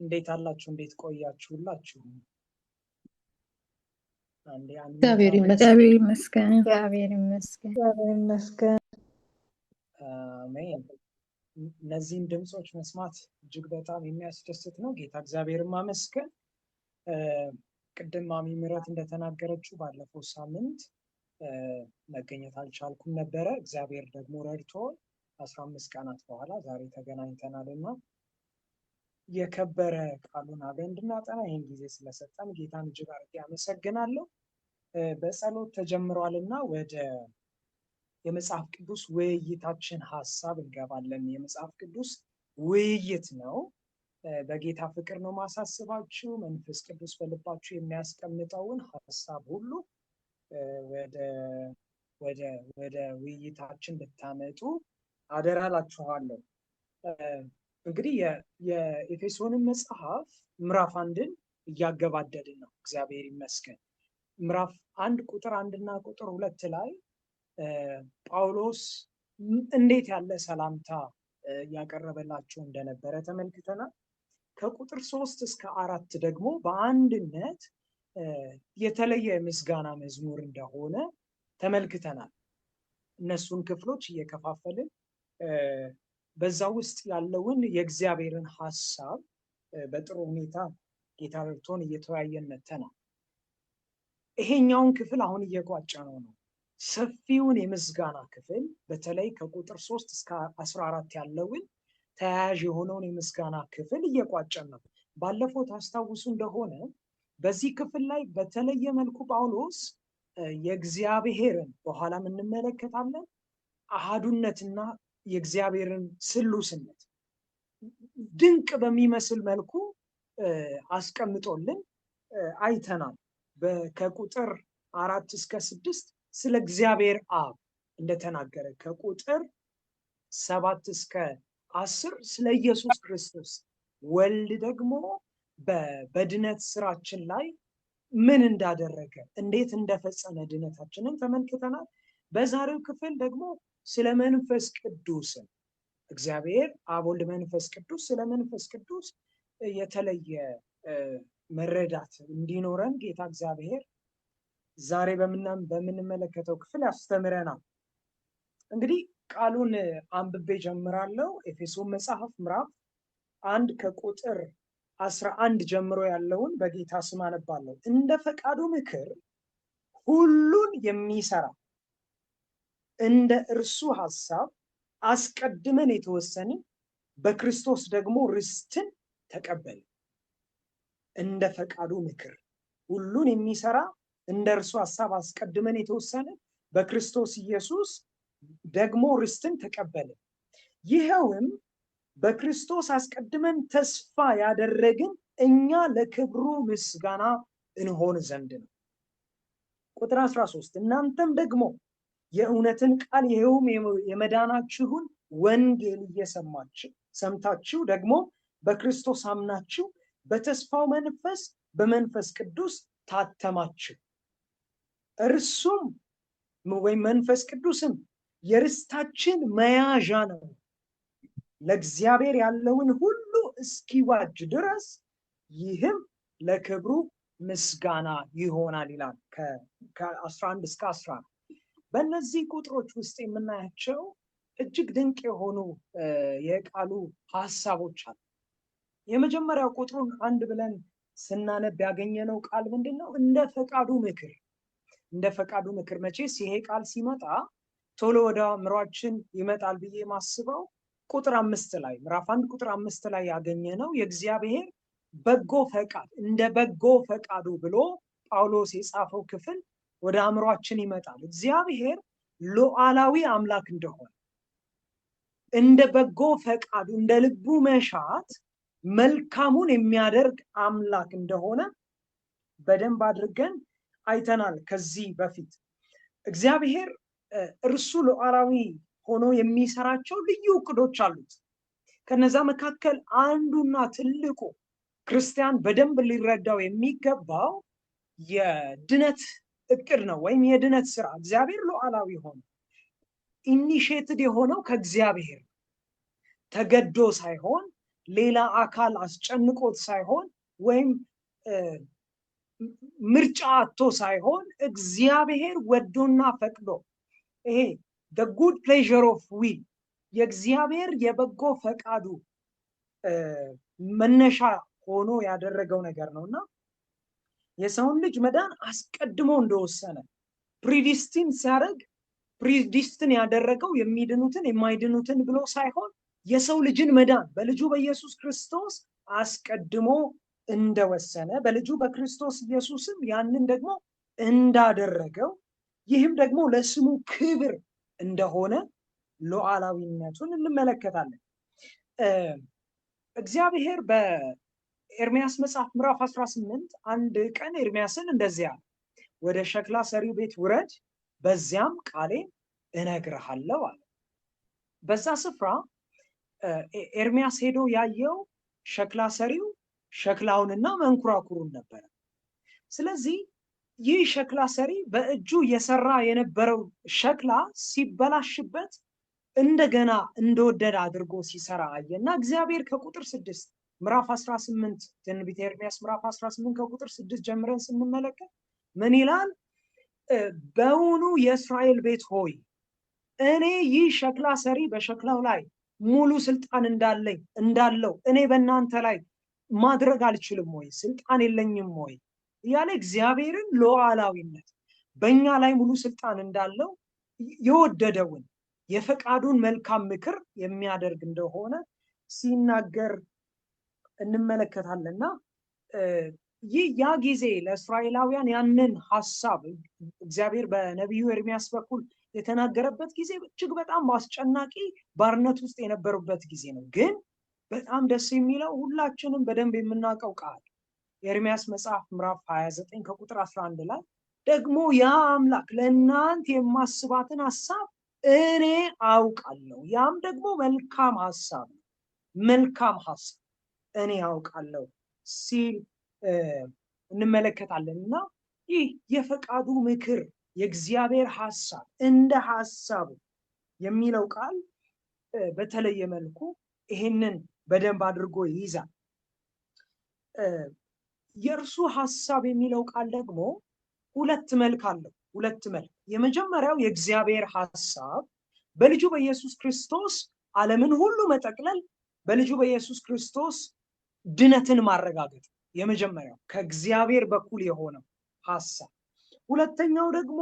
እንዴት አላችሁ? እንዴት ቆያችሁላችሁ? እግዚአብሔር ይመስገን። አሜን። እነዚህን ድምጾች መስማት እጅግ በጣም የሚያስደስት ነው። ጌታ እግዚአብሔርን ማመስገን። ቅድም ማሚ ምረት እንደተናገረችው ባለፈው ሳምንት መገኘት አልቻልኩም ነበረ። እግዚአብሔር ደግሞ ረድቶ 15 ቀናት በኋላ ዛሬ ተገናኝተናልና የከበረ ቃሉን አብረን እንድናጠና ይህን ጊዜ ስለሰጠን ጌታን እጅግ አድርጌ አመሰግናለሁ። በጸሎት ተጀምሯልና ወደ የመጽሐፍ ቅዱስ ውይይታችን ሀሳብ እንገባለን። የመጽሐፍ ቅዱስ ውይይት ነው። በጌታ ፍቅር ነው ማሳስባችሁ። መንፈስ ቅዱስ በልባችሁ የሚያስቀምጠውን ሀሳብ ሁሉ ወደ ውይይታችን ልታመጡ አደራላችኋለሁ። እንግዲህ የኤፌሶንን መጽሐፍ ምዕራፍ 1ን እያገባደድን ነው። እግዚአብሔር ይመስገን። ምዕራፍ 1 ቁጥር 1 እና ቁጥር 2 ላይ ጳውሎስ እንዴት ያለ ሰላምታ ያቀረበላቸው እንደነበረ ተመልክተናል። ከቁጥር 3 እስከ 4 ደግሞ በአንድነት የተለየ ምስጋና መዝሙር እንደሆነ ተመልክተናል። እነሱን ክፍሎች እየከፋፈልን በዛ ውስጥ ያለውን የእግዚአብሔርን ሐሳብ በጥሩ ሁኔታ ጌታ ረድቶን እየተወያየን መተናል። ይሄኛውን ክፍል አሁን እየቋጨ ነው። ሰፊውን የምስጋና ክፍል በተለይ ከቁጥር 3 እስከ 14 ያለውን ተያያዥ የሆነውን የምስጋና ክፍል እየቋጨን ነው። ባለፈው ታስታውሱ እንደሆነ በዚህ ክፍል ላይ በተለየ መልኩ ጳውሎስ የእግዚአብሔርን በኋላም እንመለከታለን አሃዱነትና የእግዚአብሔርን ስሉስነት ድንቅ በሚመስል መልኩ አስቀምጦልን አይተናል። ከቁጥር 4 እስከ 6 ስለ እግዚአብሔር አብ እንደተናገረ፣ ከቁጥር 7 እስከ 10 ስለ ኢየሱስ ክርስቶስ ወልድ ደግሞ በድነት ስራችን ላይ ምን እንዳደረገ እንዴት እንደፈጸመ ድነታችንን ተመልክተናል። በዛሬው ክፍል ደግሞ ስለ መንፈስ ቅዱስ እግዚአብሔር አብ ወልድ መንፈስ ቅዱስ ስለ መንፈስ ቅዱስ የተለየ መረዳት እንዲኖረን ጌታ እግዚአብሔር ዛሬ በምንመለከተው ክፍል ያስተምረናል። እንግዲህ ቃሉን አንብቤ ጀምራለሁ። ኤፌሶን መጽሐፍ ምዕራፍ 1 ከቁጥር 11 ጀምሮ ያለውን በጌታ ስም አነባለሁ። እንደ ፈቃዱ ምክር ሁሉን የሚሰራ እንደ እርሱ ሐሳብ አስቀድመን የተወሰንን በክርስቶስ ደግሞ ርስትን ተቀበልን። እንደ ፈቃዱ ምክር ሁሉን የሚሰራ እንደ እርሱ ሐሳብ አስቀድመን የተወሰንን በክርስቶስ ኢየሱስ ደግሞ ርስትን ተቀበልን። ይኸውም በክርስቶስ አስቀድመን ተስፋ ያደረግን እኛ ለክብሩ ምስጋና እንሆን ዘንድ ነው። ቁጥር 13 እናንተም ደግሞ የእውነትን ቃል ይኸውም የመዳናችሁን ወንጌል ሰምታችሁ ደግሞ በክርስቶስ አምናችሁ በተስፋው መንፈስ በመንፈስ ቅዱስ ታተማችሁ። እርሱም ወይም መንፈስ ቅዱስም የርስታችን መያዣ ነው፣ ለእግዚአብሔር ያለውን ሁሉ እስኪዋጅ ድረስ ይህም ለክብሩ ምስጋና ይሆናል ይላል። ከ11 እስከ 14 በእነዚህ ቁጥሮች ውስጥ የምናያቸው እጅግ ድንቅ የሆኑ የቃሉ ሐሳቦች አሉ። የመጀመሪያው ቁጥሩን 1 ብለን ስናነብ ያገኘነው ቃል ምንድን ነው? እንደ ፈቃዱ ምክር። እንደ ፈቃዱ ምክር መቼስ ይሄ ቃል ሲመጣ ቶሎ ወደ አእምሯችን ይመጣል ብዬ ማስበው ቁጥር 5 ላይ ምዕራፍ 1 ቁጥር 5 ላይ ያገኘነው የእግዚአብሔር በጎ ፈቃድ፣ እንደ በጎ ፈቃዱ ብሎ ጳውሎስ የጻፈው ክፍል ወደ አእምሯችን ይመጣል። እግዚአብሔር ሉዓላዊ አምላክ እንደሆነ፣ እንደ በጎ ፈቃዱ እንደ ልቡ መሻት መልካሙን የሚያደርግ አምላክ እንደሆነ በደንብ አድርገን አይተናል። ከዚህ በፊት እግዚአብሔር እርሱ ሉዓላዊ ሆኖ የሚሰራቸው ልዩ እቅዶች አሉት። ከነዛ መካከል አንዱና ትልቁ ክርስቲያን በደንብ ሊረዳው የሚገባው የድነት እቅድ ነው፣ ወይም የድነት ስራ። እግዚአብሔር ሉዓላዊ ሆኖ ኢኒሼትድ የሆነው ከእግዚአብሔር ተገዶ ሳይሆን ሌላ አካል አስጨንቆት ሳይሆን ወይም ምርጫ አጥቶ ሳይሆን እግዚአብሔር ወዶና ፈቅዶ ይሄ the good pleasure of will የእግዚአብሔር የበጎ ፈቃዱ መነሻ ሆኖ ያደረገው ነገር ነውና የሰውን ልጅ መዳን አስቀድሞ እንደወሰነ ፕሪዲስቲን ሲያደርግ ፕሪዲስትን ያደረገው የሚድኑትን የማይድኑትን ብሎ ሳይሆን የሰው ልጅን መዳን በልጁ በኢየሱስ ክርስቶስ አስቀድሞ እንደወሰነ በልጁ በክርስቶስ ኢየሱስም ያንን ደግሞ እንዳደረገው ይህም ደግሞ ለስሙ ክብር እንደሆነ ሉዓላዊነቱን እንመለከታለን። እግዚአብሔር በኤርምያስ መጽሐፍ ምዕራፍ 18 አንድ ቀን ኤርምያስን እንደዚህ አለ፣ ወደ ሸክላ ሰሪው ቤት ውረድ፣ በዚያም ቃሌን እነግርሃለሁ አለ። በዛ ስፍራ ኤርምያስ ሄዶ ያየው ሸክላ ሰሪው ሸክላውንና መንኩራኩሩን ነበረ። ስለዚህ ይህ ሸክላ ሰሪ በእጁ የሰራ የነበረው ሸክላ ሲበላሽበት እንደገና እንደወደደ አድርጎ ሲሰራ አየና እግዚአብሔር ከቁጥር 6 ምዕራፍ 18 ትንቢተ ኤርምያስ ምዕራፍ 18 ከቁጥር 6 ጀምረን ስንመለከት ምን ይላል? በውኑ የእስራኤል ቤት ሆይ እኔ ይህ ሸክላ ሰሪ በሸክላው ላይ ሙሉ ስልጣን እንዳለው እኔ በእናንተ ላይ ማድረግ አልችልም ወይ? ስልጣን የለኝም ወይ? እያለ እግዚአብሔርን ሉዓላዊነት በእኛ ላይ ሙሉ ስልጣን እንዳለው የወደደውን የፈቃዱን መልካም ምክር የሚያደርግ እንደሆነ ሲናገር እንመለከታለንና ይህ ያ ጊዜ ለእስራኤላውያን ያንን ሐሳብ እግዚአብሔር በነቢዩ ኤርምያስ በኩል የተናገረበት ጊዜ እጅግ በጣም አስጨናቂ ባርነት ውስጥ የነበሩበት ጊዜ ነው። ግን በጣም ደስ የሚለው ሁላችንም በደንብ የምናውቀው ቃል የኤርምያስ መጽሐፍ ምዕራፍ 29 ከቁጥር 11 ላይ ደግሞ ያ አምላክ ለእናንተ የማስባትን ሐሳብ እኔ አውቃለሁ፣ ያም ደግሞ መልካም ሐሳብ ነው፣ መልካም ሐሳብ እኔ አውቃለሁ ሲል እንመለከታለንና ይህ የፈቃዱ ምክር የእግዚአብሔር ሐሳብ እንደ ሐሳቡ የሚለው ቃል በተለየ መልኩ ይሄንን በደንብ አድርጎ ይይዛል። የእርሱ ሐሳብ የሚለው ቃል ደግሞ ሁለት መልክ አለው። ሁለት መልክ። የመጀመሪያው የእግዚአብሔር ሐሳብ በልጁ በኢየሱስ ክርስቶስ ዓለምን ሁሉ መጠቅለል፣ በልጁ በኢየሱስ ክርስቶስ ድነትን ማረጋገጥ የመጀመሪያው ከእግዚአብሔር በኩል የሆነው ሐሳብ። ሁለተኛው ደግሞ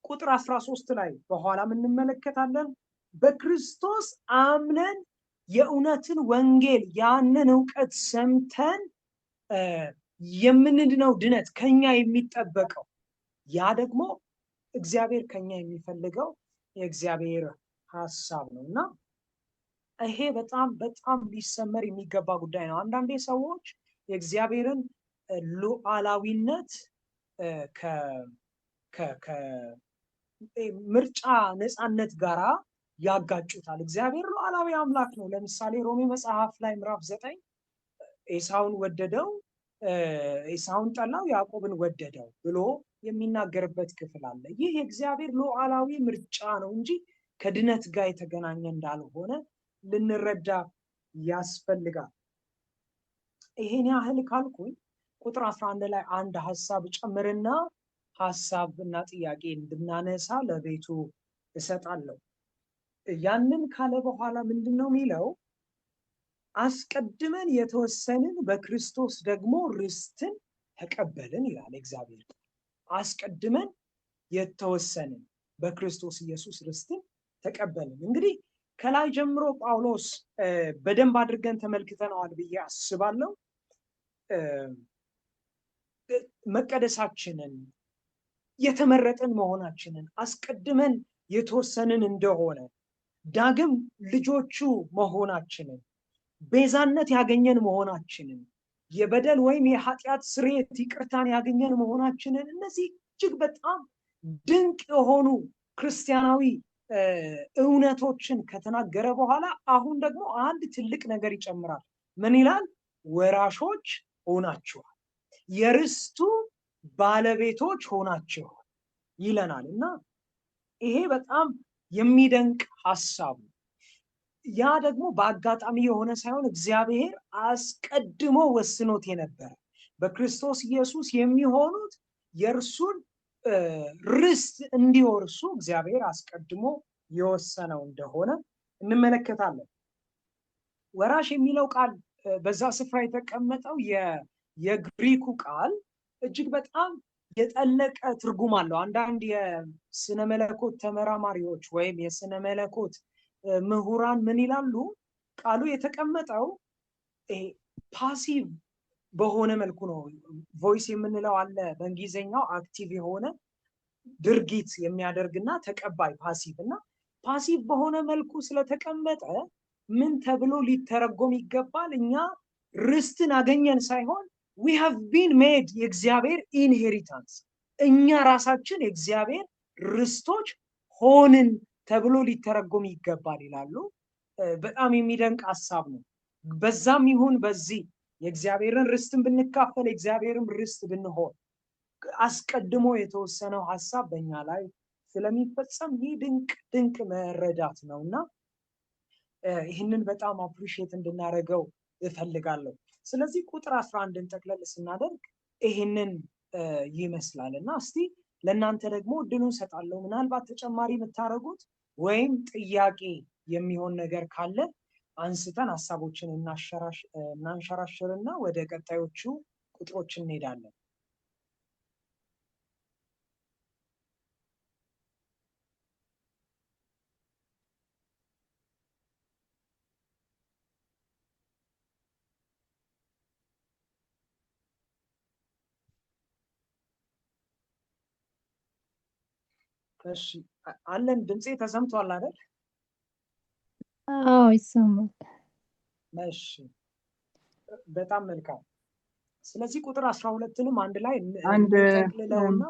ቁጥር 13 ላይ በኋላ እንመለከታለን። በክርስቶስ አምነን የእውነትን ወንጌል ያንን ዕውቀት ሰምተን የምንድነው ድነት ከኛ የሚጠበቀው ያ ደግሞ እግዚአብሔር ከኛ የሚፈልገው የእግዚአብሔር ሐሳብ ነውና ይሄ በጣም በጣም ሊሰመር የሚገባ ጉዳይ ነው። አንዳንዴ ሰዎች የእግዚአብሔርን ሉዓላዊነት ከምርጫ ነፃነት ጋራ ያጋጩታል። እግዚአብሔር ሉዓላዊ አምላክ ነው። ለምሳሌ ሮሜ መጽሐፍ ላይ ምዕራፍ 9 ኤሳውን ወደደው፣ ኤሳውን ጠላው፣ ያዕቆብን ወደደው ብሎ የሚናገርበት ክፍል አለ። ይህ የእግዚአብሔር ሉዓላዊ ምርጫ ነው እንጂ ከድነት ጋር የተገናኘ እንዳልሆነ ልንረዳ ያስፈልጋል። ይሄን ያህል ካልኩኝ ቁጥር 11 ላይ አንድ ሐሳብ ጨምርና ሐሳብና ጥያቄ እንድናነሳ ለቤቱ እሰጣለሁ። ያንን ካለ በኋላ ምንድነው የሚለው? አስቀድመን የተወሰንን በክርስቶስ ደግሞ ርስትን ተቀበልን ይላል እግዚአብሔር። አስቀድመን የተወሰንን በክርስቶስ ኢየሱስ ርስትን ተቀበልን። እንግዲህ ከላይ ጀምሮ ጳውሎስ በደንብ አድርገን ተመልክተነዋል ብዬ አስባለሁ። መቀደሳችንን፣ የተመረጥን መሆናችንን፣ አስቀድመን የተወሰንን እንደሆነ፣ ዳግም ልጆቹ መሆናችንን፣ ቤዛነት ያገኘን መሆናችንን፣ የበደል ወይም የኃጢአት ስርየት ይቅርታን ያገኘን መሆናችንን፣ እነዚህ እጅግ በጣም ድንቅ የሆኑ ክርስቲያናዊ እውነቶችን ከተናገረ በኋላ አሁን ደግሞ አንድ ትልቅ ነገር ይጨምራል። ምን ይላል? ወራሾች ሆናችኋል፣ የርስቱ ባለቤቶች ሆናችኋል ይለናል። እና ይሄ በጣም የሚደንቅ ሐሳብ ነው። ያ ደግሞ በአጋጣሚ የሆነ ሳይሆን እግዚአብሔር አስቀድሞ ወስኖት የነበረ በክርስቶስ ኢየሱስ የሚሆኑት የእርሱን ርስት እንዲወርሱ እግዚአብሔር አስቀድሞ የወሰነው እንደሆነ እንመለከታለን። ወራሽ የሚለው ቃል በዛ ስፍራ የተቀመጠው የግሪኩ ቃል እጅግ በጣም የጠለቀ ትርጉም አለው። አንዳንድ የስነ መለኮት ተመራማሪዎች ወይም የስነ መለኮት ምሁራን ምን ይላሉ? ቃሉ የተቀመጠው ፓሲቭ በሆነ መልኩ ነው። ቮይስ የምንለው አለ በእንግሊዝኛው አክቲቭ የሆነ ድርጊት የሚያደርግና ተቀባይ ፓሲቭ እና ፓሲቭ በሆነ መልኩ ስለተቀመጠ ምን ተብሎ ሊተረጎም ይገባል? እኛ ርስትን አገኘን ሳይሆን we have been made የእግዚአብሔር ኢንሄሪታንስ እኛ ራሳችን የእግዚአብሔር ርስቶች ሆንን ተብሎ ሊተረጎም ይገባል ይላሉ። በጣም የሚደንቅ ሐሳብ ነው። በዛም ይሁን በዚህ የእግዚአብሔርን ርስትን ብንካፈል የእግዚአብሔርን ርስት ብንሆን አስቀድሞ የተወሰነው ሐሳብ በእኛ ላይ ስለሚፈጸም ይህ ድንቅ መረዳት ነውና ይህንን በጣም አፕሪሺየት እንድናደርገው እፈልጋለሁ። ስለዚህ ቁጥር 11ን ጠቅለል ስናደርግ ይህንን ይመስላል እና እስቲ ለእናንተ ደግሞ እድሉን ሰጣለሁ። ምናልባት ተጨማሪ የምታደርጉት ወይም ጥያቄ የሚሆን ነገር ካለ አንስተን ሀሳቦችን እናንሸራሽርና ወደ ቀጣዮቹ ቁጥሮች እንሄዳለን። እሺ አለን። ድምጼ ተሰምቷል አይደል? አዎ ይሰማል። እሺ በጣም መልካም። ስለዚህ ቁጥር 12ንም አንድ ላይ እንጠቅልለውና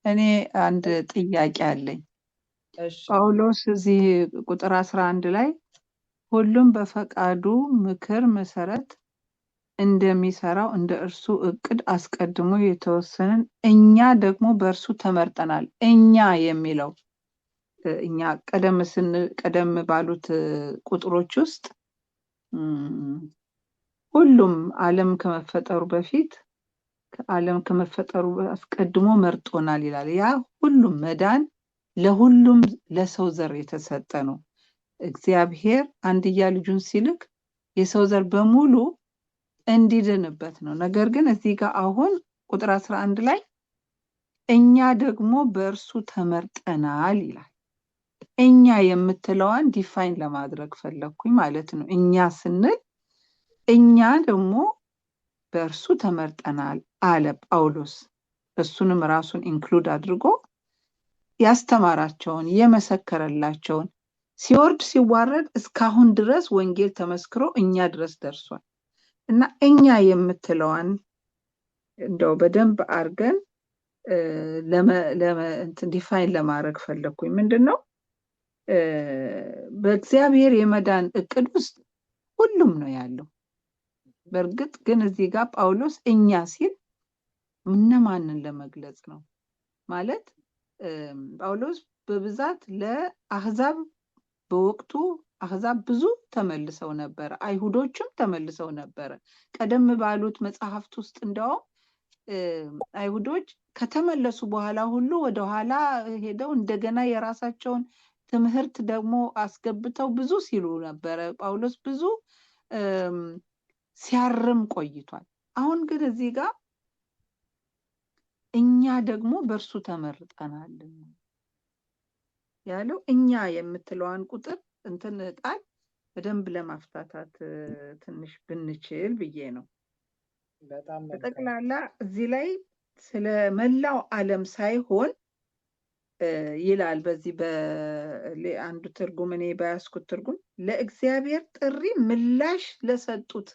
እኔ አንድ ጥያቄ አለኝ። እሺ ጳውሎስ እዚህ ቁጥር 11 ላይ ሁሉም በፈቃዱ ምክር መሰረት እንደሚሰራው እንደ እርሱ እቅድ አስቀድሞ የተወሰነን እኛ ደግሞ በእርሱ ተመርጠናል። እኛ የሚለው እኛ ቀደም ባሉት ቁጥሮች ውስጥ ሁሉም ዓለም ከመፈጠሩ በፊት ከዓለም ከመፈጠሩ አስቀድሞ መርጦናል ይላል። ያ ሁሉም መዳን ለሁሉም ለሰው ዘር የተሰጠ ነው። እግዚአብሔር አንድያ ልጁን ሲልክ የሰው ዘር በሙሉ እንዲድንበት ነው። ነገር ግን እዚህ ጋር አሁን ቁጥር 11 ላይ እኛ ደግሞ በእርሱ ተመርጠናል ይላል። እኛ የምትለዋን ዲፋይን ለማድረግ ፈለኩኝ ማለት ነው። እኛ ስንል እኛ ደግሞ በእርሱ ተመርጠናል አለ ጳውሎስ። እሱንም ራሱን ኢንክሉድ አድርጎ ያስተማራቸውን የመሰከረላቸውን ሲወርድ ሲዋረድ እስካሁን ድረስ ወንጌል ተመስክሮ እኛ ድረስ ደርሷል እና እኛ የምትለዋን እንደው በደንብ አድርገን ዲፋይን ለማድረግ ፈለኩኝ። ምንድነው በእግዚአብሔር የመዳን እቅድ ውስጥ ሁሉም ነው ያለው። በእርግጥ ግን እዚህ ጋር ጳውሎስ እኛ ሲል እነማንን ለመግለጽ ነው ማለት? ጳውሎስ በብዛት ለአህዛብ በወቅቱ አህዛብ ብዙ ተመልሰው ነበር፣ አይሁዶችም ተመልሰው ነበር። ቀደም ባሉት መጽሐፍት ውስጥ እንደውም አይሁዶች ከተመለሱ በኋላ ሁሉ ወደ ኋላ ሄደው እንደገና የራሳቸውን ትምህርት ደግሞ አስገብተው ብዙ ሲሉ ነበር። ጳውሎስ ብዙ ሲያርም ቆይቷል። አሁን ግን እዚህ ጋር እኛ ደግሞ በእርሱ ተመርጠናል ያለው እኛ የምትለዋን ቁጥር እንትን ቃል በደንብ ለማፍታታት ትንሽ ብንችል ብዬ ነው። በጣም በጠቅላላ እዚህ ላይ ስለ መላው ዓለም ሳይሆን ይላል። በዚህ በአንዱ ትርጉም እኔ ባያስኩት ትርጉም ለእግዚአብሔር ጥሪ ምላሽ ለሰጡት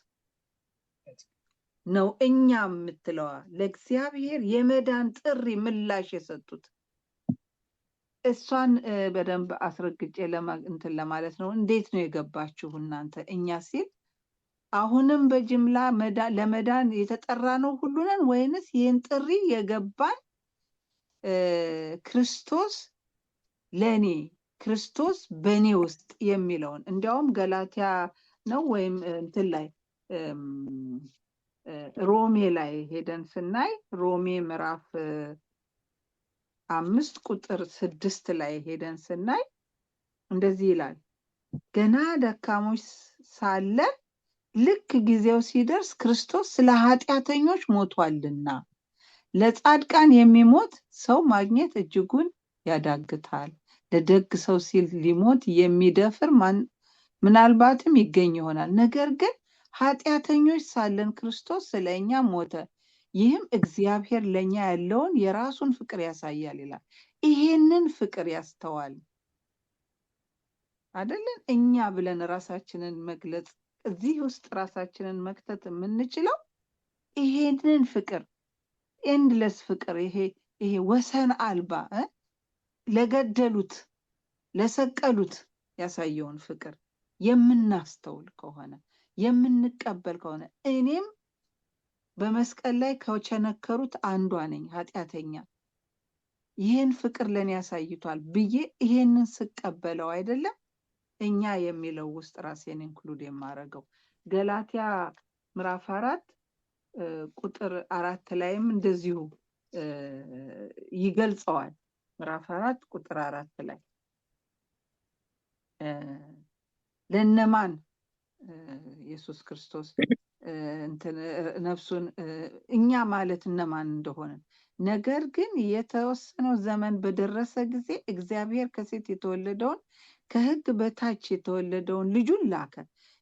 ነው። እኛ የምትለዋ ለእግዚአብሔር የመዳን ጥሪ ምላሽ የሰጡት እሷን በደንብ አስረግጬ እንትን ለማለት ነው። እንዴት ነው የገባችሁ እናንተ? እኛ ሲል አሁንም በጅምላ ለመዳን የተጠራ ነው ሁሉንን ወይንስ ይህን ጥሪ የገባን ክርስቶስ ለኔ ክርስቶስ በእኔ ውስጥ የሚለውን እንዲያውም ገላትያ ነው ወይም እንትን ላይ ሮሜ ላይ ሄደን ስናይ ሮሜ ምዕራፍ 5 ቁጥር 6 ላይ ሄደን ስናይ እንደዚህ ይላል፣ ገና ደካሞች ሳለን ልክ ጊዜው ሲደርስ ክርስቶስ ስለ ኃጢአተኞች ሞቷልና ለጻድቃን የሚሞት ሰው ማግኘት እጅጉን ያዳግታል። ለደግ ሰው ሲል ሊሞት የሚደፍር ምናልባትም ይገኝ ይሆናል። ነገር ግን ኃጢአተኞች ሳለን ክርስቶስ ስለኛ ሞተ፣ ይህም እግዚአብሔር ለኛ ያለውን የራሱን ፍቅር ያሳያል ይላል። ይሄንን ፍቅር ያስተዋል አይደለን? እኛ ብለን ራሳችንን መግለጽ እዚህ ውስጥ ራሳችንን መክተት የምንችለው ይሄንን ፍቅር ኤንድለስ ፍቅር ይሄ ወሰን አልባ ለገደሉት ለሰቀሉት ያሳየውን ፍቅር የምናስተውል ከሆነ የምንቀበል ከሆነ እኔም በመስቀል ላይ ከቸነከሩት አንዷ ነኝ ኃጢአተኛ፣ ይህን ፍቅር ለኔ ያሳይቷል ብዬ ይሄንን ስቀበለው አይደለም እኛ የሚለው ውስጥ ራሴን ኢንክሉድ የማረገው። ገላትያ ምዕራፍ 4 ቁጥር 4 ላይም እንደዚሁ ይገልጸዋል። ምዕራፍ 4 ቁጥር 4 ላይ ለነማን ኢየሱስ ክርስቶስ ነፍሱን እኛ ማለት እነማን እንደሆነ፣ ነገር ግን የተወሰነው ዘመን በደረሰ ጊዜ እግዚአብሔር ከሴት የተወለደውን ከሕግ በታች የተወለደውን ልጁን ላከ።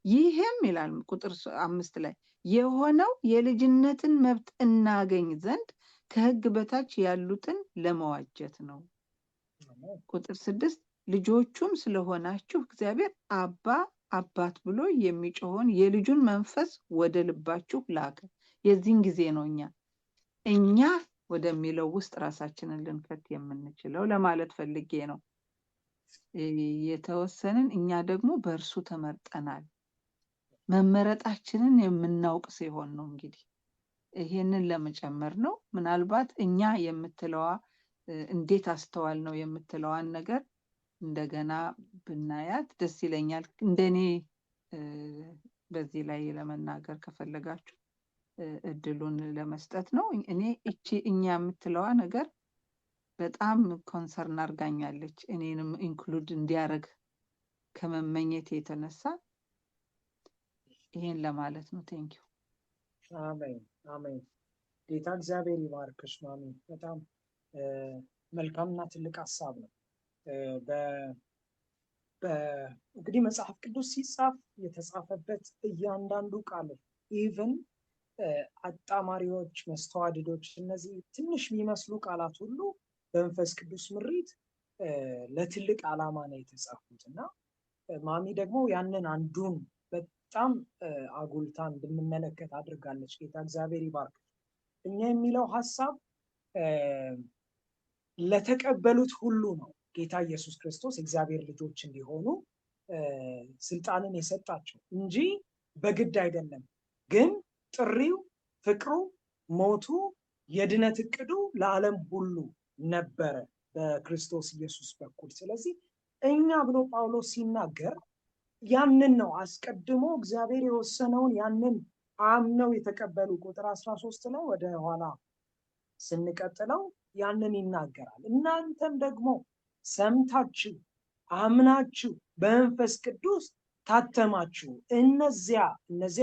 ይህም ይላል ቁጥር 5 ላይ የሆነው የልጅነትን መብት እናገኝ ዘንድ ከሕግ በታች ያሉትን ለመዋጀት ነው። ቁጥር 6 ልጆቹም ስለሆናችሁ እግዚአብሔር አባ አባት ብሎ የሚጮኸውን የልጁን መንፈስ ወደ ልባችሁ ላከ። የዚህን ጊዜ ነው እኛ ወደሚለው ውስጥ ራሳችንን ልንከት የምንችለው ለማለት ፈልጌ ነው። የተወሰንን እኛ ደግሞ በእርሱ ተመርጠናል። መመረጣችንን የምናውቅ ሲሆን ነው እንግዲህ ይሄንን ለመጨመር ነው። ምናልባት እኛ የምትለዋ እንዴት አስተዋል ነው የምትለዋን ነገር እንደገና ብናያት ደስ ይለኛል። እንደኔ በዚህ ላይ ለመናገር ከፈለጋችሁ እድሉን ለመስጠት ነው። እኔ እኛ የምትለዋ ነገር በጣም ኮንሰርን አድርጋኛለች። እኔንም ኢንክሉድ እንዲያደርግ ከመመኘት የተነሳ ይሄን ለማለት ነው። ቴንኪው። አሜን አሜን። ጌታ እግዚአብሔር ይባርክሽ ማሚ። በጣም መልካምና ትልቅ ሀሳብ ነው። እንግዲህ መጽሐፍ ቅዱስ ሲጻፍ የተጻፈበት እያንዳንዱ ቃል ኢቭን አጣማሪዎች፣ መስተዋድዶች፣ እነዚህ ትንሽ የሚመስሉ ቃላት ሁሉ በመንፈስ ቅዱስ ምሪት ለትልቅ ዓላማ ነው የተጻፉት እና ማሚ ደግሞ ያንን አንዱን በጣም አጉልታ እንድንመለከት አድርጋለች። ጌታ እግዚአብሔር ይባርክ። እኛ የሚለው ሀሳብ ለተቀበሉት ሁሉ ነው። ጌታ ኢየሱስ ክርስቶስ እግዚአብሔር ልጆች እንዲሆኑ ስልጣንን የሰጣቸው እንጂ በግድ አይደለም። ግን ጥሪው፣ ፍቅሩ፣ ሞቱ፣ የድነት እቅዱ ለዓለም ሁሉ ነበረ በክርስቶስ ኢየሱስ በኩል። ስለዚህ እኛ ብሎ ጳውሎስ ሲናገር ያንን ነው አስቀድሞ እግዚአብሔር የወሰነውን ያንን አምነው የተቀበሉ ቁጥር 13 ላይ ወደ ኋላ ስንቀጥለው ያንን ይናገራል። እናንተም ደግሞ ሰምታችሁ አምናችሁ በመንፈስ ቅዱስ ታተማችሁ፣ እነዚያ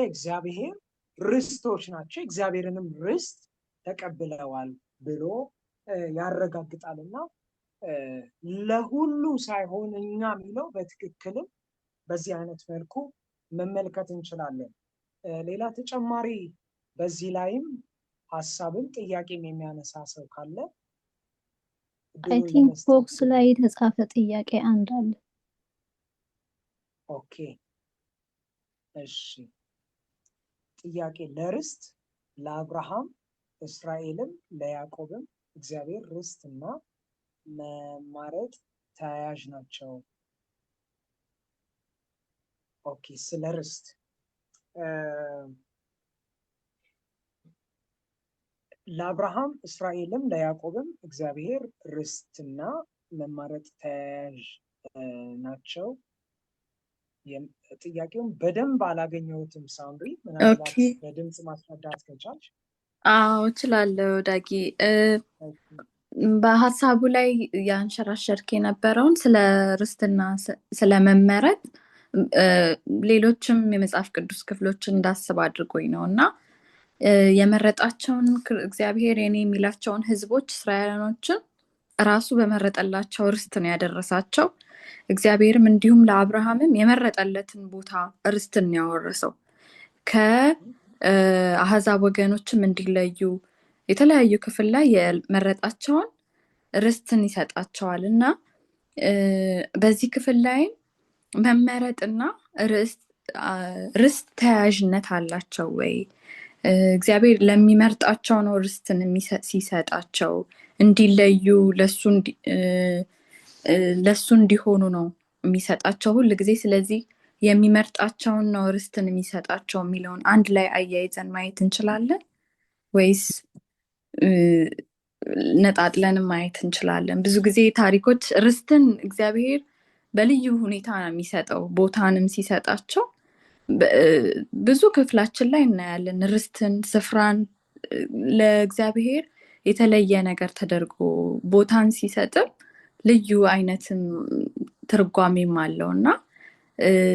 እግዚአብሔር ርስቶች ናቸው፣ እግዚአብሔርንም ርስት ተቀብለዋል ብሎ ያረጋግጣልና ለሁሉ ሳይሆን እኛ የሚለው በትክክልም በዚህ አይነት መልኩ መመልከት እንችላለን። ሌላ ተጨማሪ በዚህ ላይም ሀሳብም ጥያቄም የሚያነሳ ሰው ካለ አይ ቲንክ ቦክስ ላይ የተጻፈ ጥያቄ አንድ አለ። ኦኬ እሺ። ጥያቄ ለርስት ለአብርሃም እስራኤልም ለያዕቆብም እግዚአብሔር ርስትና መማረጥ ተያያዥ ናቸው። ኦኬ ስለ ርስት ለአብርሃም እስራኤልም ለያዕቆብም እግዚአብሔር ርስትና መማረጥ ተያያዥ ናቸው። ጥያቄውን በደንብ አላገኘሁትም ሳምሪ፣ ምናልባት በድምጽ ማስረዳት ከቻልሽ። አዎ እችላለሁ ዳጊ። በሀሳቡ ላይ ያንሸራሸርክ የነበረውን ስለ ርስትና ስለ መመረጥ ሌሎችም የመጽሐፍ ቅዱስ ክፍሎችን እንዳስብ አድርጎኝ ነው እና የመረጣቸውን እግዚአብሔር የኔ የሚላቸውን ህዝቦች እስራኤላውያኖችን ራሱ በመረጠላቸው ርስት ነው ያደረሳቸው። እግዚአብሔርም እንዲሁም ለአብርሃምም የመረጠለትን ቦታ ርስትን ያወረሰው ከአህዛብ ወገኖችም እንዲለዩ የተለያዩ ክፍል ላይ የመረጣቸውን ርስትን ይሰጣቸዋል እና በዚህ ክፍል ላይም መመረጥና ርስት ተያያዥነት አላቸው ወይ? እግዚአብሔር ለሚመርጣቸው ነው ርስትን ሲሰጣቸው፣ እንዲለዩ ለሱ እንዲሆኑ ነው የሚሰጣቸው ሁል ጊዜ። ስለዚህ የሚመርጣቸውን ነው ርስትን የሚሰጣቸው የሚለውን አንድ ላይ አያይዘን ማየት እንችላለን ወይስ ነጣጥለንም ማየት እንችላለን? ብዙ ጊዜ ታሪኮች ርስትን እግዚአብሔር በልዩ ሁኔታ ነው የሚሰጠው። ቦታንም ሲሰጣቸው ብዙ ክፍላችን ላይ እናያለን። ርስትን፣ ስፍራን ለእግዚአብሔር የተለየ ነገር ተደርጎ ቦታን ሲሰጥም ልዩ አይነትም ትርጓሜም አለው እና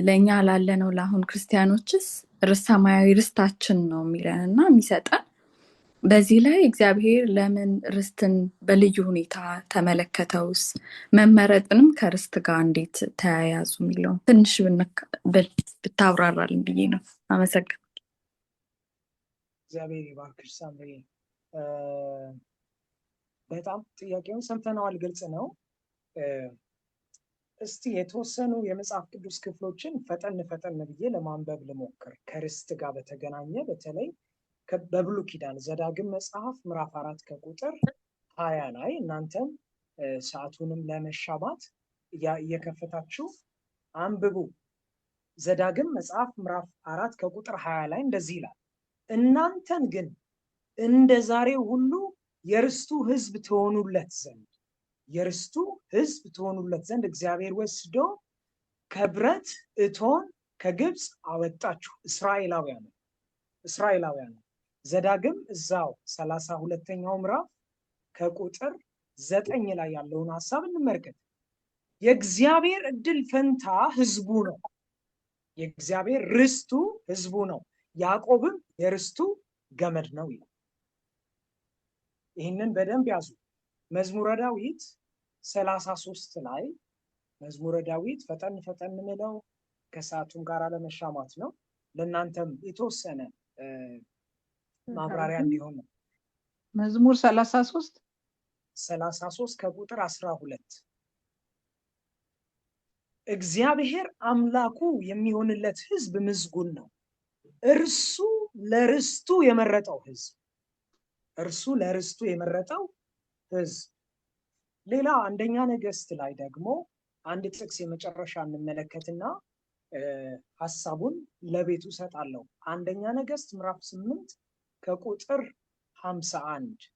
ለእኛ ላለነው ለአሁን ክርስቲያኖችስ ሰማያዊ ርስታችን ነው የሚለን እና የሚሰጠን። በዚህ ላይ እግዚአብሔር ለምን ርስትን በልዩ ሁኔታ ተመለከተውስ? መመረጥንም ከርስት ጋር እንዴት ተያያዙ የሚለው ትንሽ ብታብራራልን ብዬ ነው። አመሰግናለሁ። እግዚአብሔር ይባርክሽ ሳምሪ። በጣም ጥያቄውን ሰምተነዋል፣ ግልጽ ነው። እስቲ የተወሰኑ የመጽሐፍ ቅዱስ ክፍሎችን ፈጠን ብዬ ለማንበብ ልሞክር። ከርስት ጋር በተገናኘ በተለይ በብሉይ ኪዳን ዘዳግም መጽሐፍ ምዕራፍ 4 ከቁጥር 20 ላይ እናንተም ሰዓቱንም ለመሻማት እየከፈታችሁ አንብቡ። ዘዳግም መጽሐፍ ምዕራፍ 4 ከቁጥር 20 ላይ እንደዚህ ይላል፣ እናንተን ግን እንደ ዛሬው ሁሉ የርስቱ ሕዝብ ትሆኑለት ዘንድ እግዚአብሔር ወስዶ ከብረት እቶን ከግብፅ አወጣችሁ። እስራኤላውያን ዘዳግም እዛው 32ኛው ምዕራፍ ከቁጥር 9 ላይ ያለውን ሐሳብ እንመልከት። የእግዚአብሔር እድል ፈንታ ሕዝቡ ነው። የእግዚአብሔር ርስቱ ሕዝቡ ነው። ያዕቆብም የርስቱ ገመድ ነው ይላል። ይህንን በደንብ ያዙ። መዝሙረ ዳዊት 33 ላይ መዝሙረ ዳዊት ፈጠን ምለው ከሰዓቱም ጋር ለመሻማት ነው። ለእናንተም የተወሰነ ማብራሪያ እንዲሆን ነው። መዝሙር 33 ከቁጥር 12 እግዚአብሔር አምላኩ የሚሆንለት ሕዝብ ምስጉን ነው፣ እርሱ ለርስቱ የመረጠው ሕዝብ። ሌላ አንደኛ ነገሥት ላይ ደግሞ አንድ ጥቅስ የመጨረሻ እንመለከትና ሐሳቡን ለቤቱ ሰጣለሁ። አንደኛ ነገሥት ምዕራፍ 8 ከቁጥር 51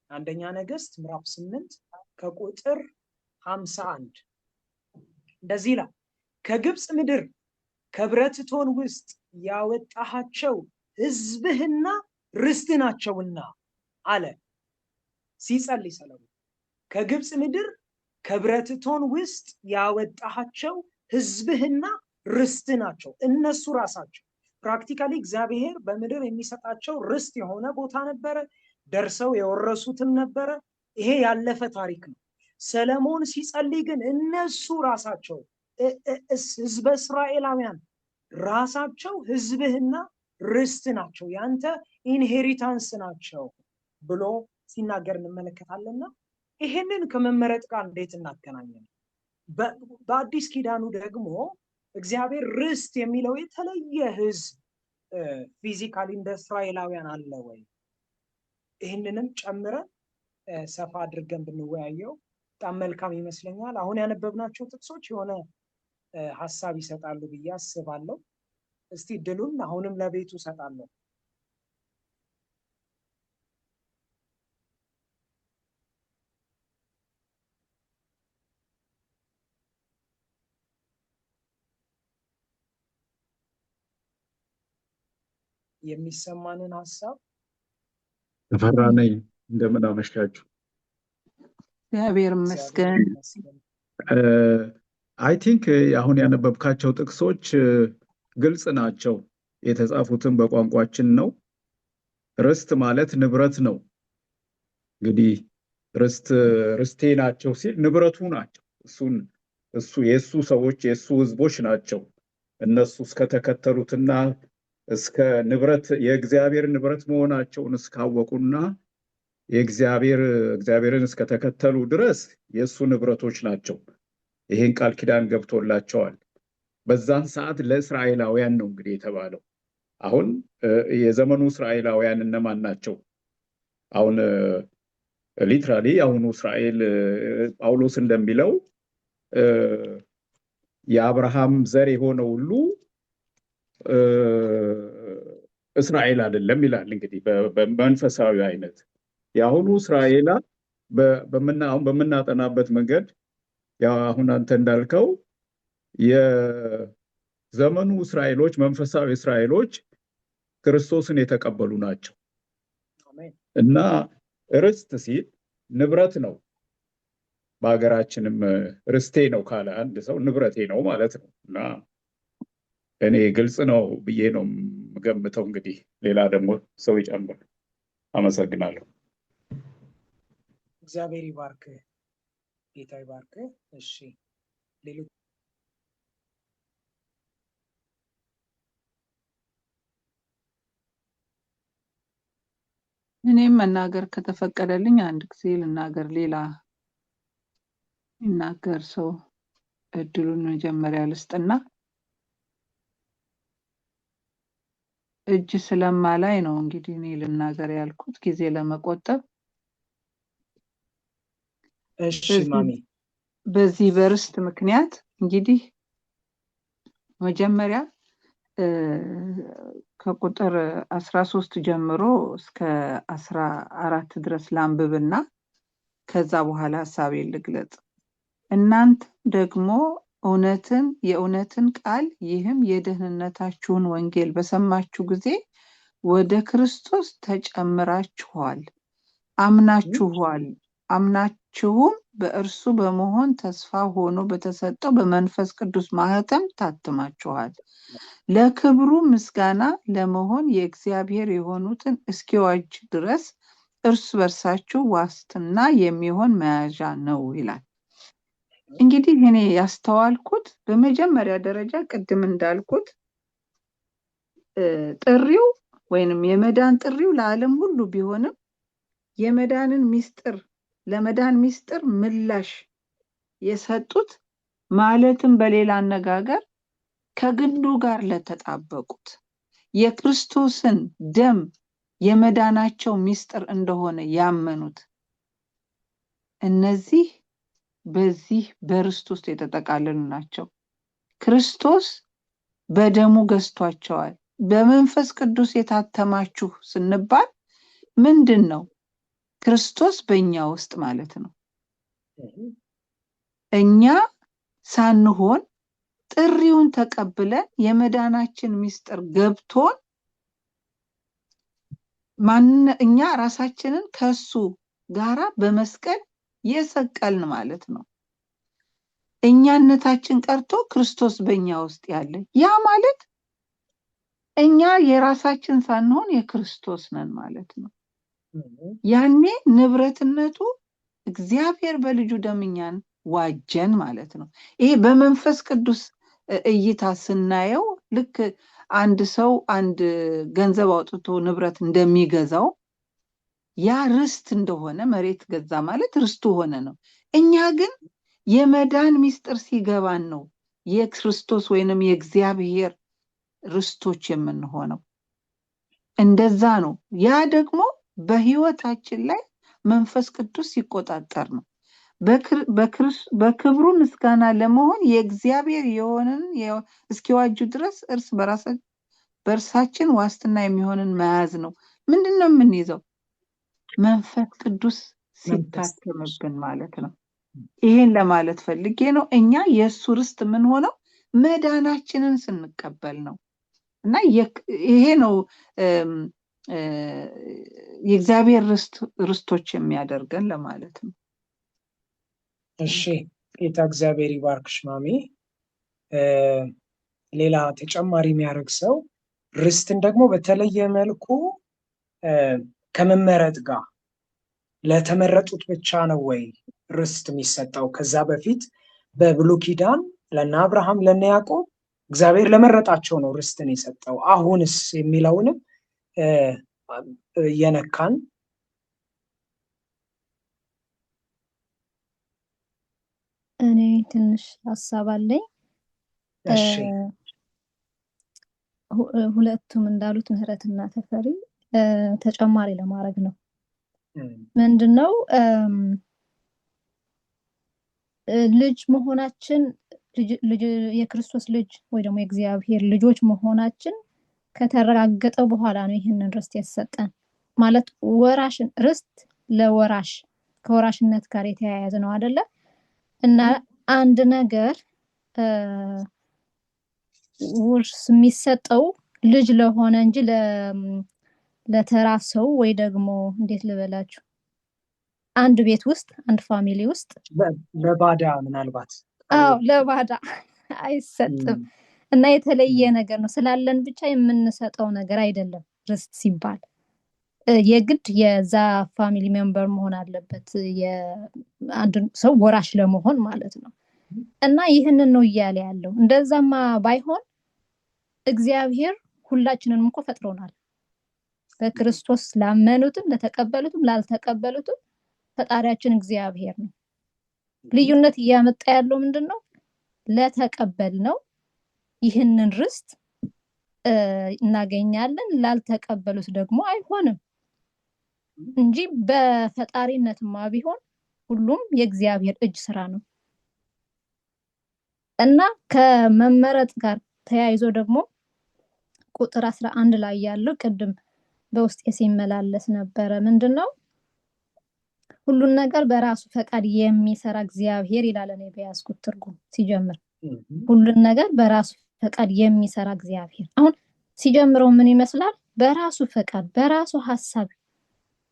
አንደኛ ነገሥት ምዕራፍ 8 ከቁጥር 51 እንደዚህ ይላል፣ ከግብፅ ምድር ከብረት እቶን ውስጥ ያወጣሃቸው ሕዝብህና ርስት ናቸውና አለ ሲጸልይ ሰለሞን። ከግብፅ ምድር ከብረት እቶን ውስጥ ያወጣሃቸው ሕዝብህና ርስት ናቸው። እነሱ ራሳቸው ፕራክቲካሊ እግዚአብሔር በምድር የሚሰጣቸው ርስት የሆነ ቦታ ነበረ፣ ደርሰው የወረሱትም ነበረ። ይሄ ያለፈ ታሪክ ነው። ሰለሞን ሲጸልይ ግን እነሱ ራሳቸው ሕዝበ እስራኤላውያን ራሳቸው ሕዝብህና ርስት ናቸው፣ ያንተ ኢንሄሪታንስ ናቸው ብሎ ሲናገር እንመለከታለንና ይሄንን ከመመረጥ ጋር እንዴት እናገናኛለን? በአዲስ ኪዳኑ ደግሞ እግዚአብሔር ርስት የሚለው የተለየ ሕዝብ ፊዚካሊ እንደ እስራኤላውያን አለ ወይ? ይህንንም ጨምረን ሰፋ አድርገን ብንወያየው በጣም መልካም ይመስለኛል። አሁን ያነበብናቸው ጥቅሶች የሆነ ሐሳብ ይሰጣሉ ብዬ አስባለሁ። እስቲ ድሉን አሁንም ለቤቱ ሰጣለሁ። የሚሰማንን ሐሳብ ተፈራ ነኝ። እንደምን አመሻችሁ? እግዚአብሔር ይመስገን። አይ ቲንክ አሁን ያነበብካቸው ጥቅሶች ግልጽ ናቸው። የተጻፉትን በቋንቋችን ነው። ርስት ማለት ንብረት ነው። እንግዲህ ርስቴ ናቸው ሲል ንብረቱ ናቸው። እሱ የእሱ ሰዎች የእሱ ህዝቦች ናቸው። እነሱ እስከተከተሉትና እስከ ንብረት የእግዚአብሔር ንብረት መሆናቸውን እስካወቁና እግዚአብሔርን እስከተከተሉ ድረስ የእሱ ንብረቶች ናቸው። ይሄን ቃል ኪዳን ገብቶላቸዋል። በዛን ሰዓት ለእስራኤላውያን ነው እንግዲህ የተባለው። አሁን የዘመኑ እስራኤላውያን እነማን ናቸው? አሁን ሊትራሊ አሁኑ እስራኤል ጳውሎስ እንደሚለው የአብርሃም ዘር የሆነ ሁሉ እስራኤል አይደለም ይላል። እንግዲህ በመንፈሳዊ አይነት የአሁኑ እስራኤላ አሁን በምናጠናበት መንገድ አሁን አንተ እንዳልከው የዘመኑ እስራኤሎች መንፈሳዊ እስራኤሎች ክርስቶስን የተቀበሉ ናቸው እና ርስት ሲል ንብረት ነው። በሀገራችንም ርስቴ ነው ካለ አንድ ሰው ንብረቴ ነው ማለት ነው እና እኔ ግልጽ ነው ብዬ ነው የምገምተው። እንግዲህ ሌላ ደግሞ ሰው ይጨምር። አመሰግናለሁ። እግዚአብሔር ይባርክ፣ ጌታ ይባርክ። እሺ ሌሎች እኔም መናገር ከተፈቀደልኝ አንድ ጊዜ ልናገር። ሌላ ይናገር ሰው እድሉን መጀመሪያ ልስጥና እጅ ስለማላይ ነው እንግዲህ እኔ ልናገር ያልኩት ጊዜ ለመቆጠብ። እሺ ማሚ፣ በዚህ በርስት ምክንያት እንግዲህ መጀመሪያ ከቁጥር 13 ጀምሮ እስከ 14 ድረስ ላንብብና ከዛ በኋላ ሐሳቤን ልግለጽ። እናንተ ደግሞ የእውነትን ቃል ይህም የደህንነታችሁን ወንጌል በሰማችሁ ጊዜ ወደ ክርስቶስ ተጨምራችኋል፣ አምናችሁም በእርሱ በመሆን ተስፋ ሆኖ በተሰጠው በመንፈስ ቅዱስ ማህተም ታትማችኋል። ለክብሩ ምስጋና ለመሆን የእግዚአብሔር የሆኑትን እስኪዋጅ ድረስ እርስ በርሳችሁ ዋስትና የሚሆን መያዣ ነው ይላል። እንግዲህ እኔ ያስተዋልኩት በመጀመሪያ ደረጃ ቅድም እንዳልኩት ጥሪው ወይንም የመዳን ጥሪው ለዓለም ሁሉ ቢሆንም ለመዳን ሚስጥር ምላሽ የሰጡት ማለትም በሌላ አነጋገር ከግንዱ ጋር ለተጣበቁት የክርስቶስን ደም የመዳናቸው ሚስጥር እንደሆነ ያመኑት እነዚህ በዚህ በርስት ውስጥ የተጠቃለሉ ናቸው። ክርስቶስ በደሙ ገዝቷቸዋል። በመንፈስ ቅዱስ የታተማችሁ ስንባል ምንድን ነው? ክርስቶስ በእኛ ውስጥ ማለት ነው። እኛ ሳንሆን ጥሪውን ተቀብለን የመዳናችን ሚስጥር ገብቶን እኛ ራሳችንን ከሱ ጋራ በመስቀል የሰቀልን ማለት ነው። እኛነታችን ቀርቶ ክርስቶስ በእኛ ውስጥ ያለ፣ ያ ማለት እኛ የራሳችን ሳንሆን የክርስቶስ ነን ማለት ነው። ያኔ ንብረትነቱ እግዚአብሔር በልጁ ደም እኛን ዋጀን ማለት ነው። ይሄ በመንፈስ ቅዱስ እይታ ስናየው ልክ አንድ ሰው አንድ ገንዘብ አውጥቶ ንብረት እንደሚገዛው ያ ርስት እንደሆነ መሬት ገዛ ማለት ርስቱ ሆነ ነው። እኛ ግን የመዳን ሚስጥር ሲገባን ነው የክርስቶስ ወይንም የእግዚአብሔር ርስቶች የምንሆነው። እንደዛ ነው። ያ ደግሞ በህይወታችን ላይ መንፈስ ቅዱስ ሲቆጣጠር ነው። በክብሩ ምስጋና ለመሆን የእግዚአብሔር የሆነን እስኪዋጁ ድረስ እርስ በርሳችን ዋስትና የሚሆንን መያዝ ነው። ምንድነው የምንይዘው? መንፈስ ቅዱስ ሲታተምብን ማለት ነው። ይሄን ለማለት ፈልጌ ነው። እኛ የእሱ ርስት የምንሆነው መዳናችንን ስንቀበል ነው እና ይሄ ነው የእግዚአብሔር ርስቶች የሚያደርገን ለማለት ነው። እሺ ጌታ እግዚአብሔር ይባርክሽ ማሚ። ሌላ ተጨማሪ የሚያደርግ ሰው ርስትን ደግሞ በተለየ መልኩ ከመመረጥ ጋር ለተመረጡት ብቻ ነው ወይ ርስት የሚሰጠው? ከዛ በፊት በብሉይ ኪዳን ለነ አብርሃም ለነ ያዕቆብ እግዚአብሔር ለመረጣቸው ነው ርስትን የሰጠው። አሁንስ የሚለውንም የነካን እኔ ትንሽ ሀሳብ አለኝ። እሺ ሁለቱም እንዳሉት ምህረትና ተፈሪ ተጨማሪ ለማድረግ ነው። ምንድነው ልጅ መሆናችን የክርስቶስ ልጅ ወይ ደግሞ የእግዚአብሔር ልጆች መሆናችን ከተረጋገጠ በኋላ ነው ይህንን ርስት የተሰጠን። ማለት ወራሽን ርስት ለወራሽ ከወራሽነት ጋር የተያያዘ ነው አይደለ? እና አንድ ነገር ውርስ የሚሰጠው ልጅ ለሆነ እንጂ ለተራ ሰው ወይ ደግሞ እንዴት ልበላችሁ አንድ ቤት ውስጥ አንድ ፋሚሊ ውስጥ ለባዳ ምናልባት ለባዳ አይሰጥም። እና የተለየ ነገር ነው ስላለን ብቻ የምንሰጠው ነገር አይደለም። ርስት ሲባል የግድ የዛ ፋሚሊ ሜምበር መሆን አለበት የአንድ ሰው ወራሽ ለመሆን ማለት ነው። እና ይህንን ነው እያለ ያለው። እንደዛማ ባይሆን እግዚአብሔር ሁላችንንም እኮ ፈጥሮናል። በክርስቶስ ላመኑትም ለተቀበሉትም ላልተቀበሉትም ፈጣሪያችን እግዚአብሔር ነው። ልዩነት እያመጣ ያለው ምንድነው? ለተቀበልነው ይህንን ርስት እናገኛለን፣ ላልተቀበሉት ደግሞ አይሆንም እንጂ በፈጣሪነትማ ቢሆን ሁሉም የእግዚአብሔር እጅ ስራ ነው። እና ከመመረጥ ጋር ተያይዞ ደግሞ ቁጥር 11 ላይ ያለው ቅድም በውስጤ ሲመላለስ ነበረ። ምንድነው? ሁሉን ነገር በራሱ ፈቃድ የሚሰራ እግዚአብሔር ይላል። እኔ በያዝኩት ትርጉም ሲጀምር ሁሉን ነገር በራሱ ፈቃድ የሚሰራ እግዚአብሔር። አሁን ሲጀምረው ምን ይመስላል? በራሱ ፈቃድ በራሱ ሐሳብ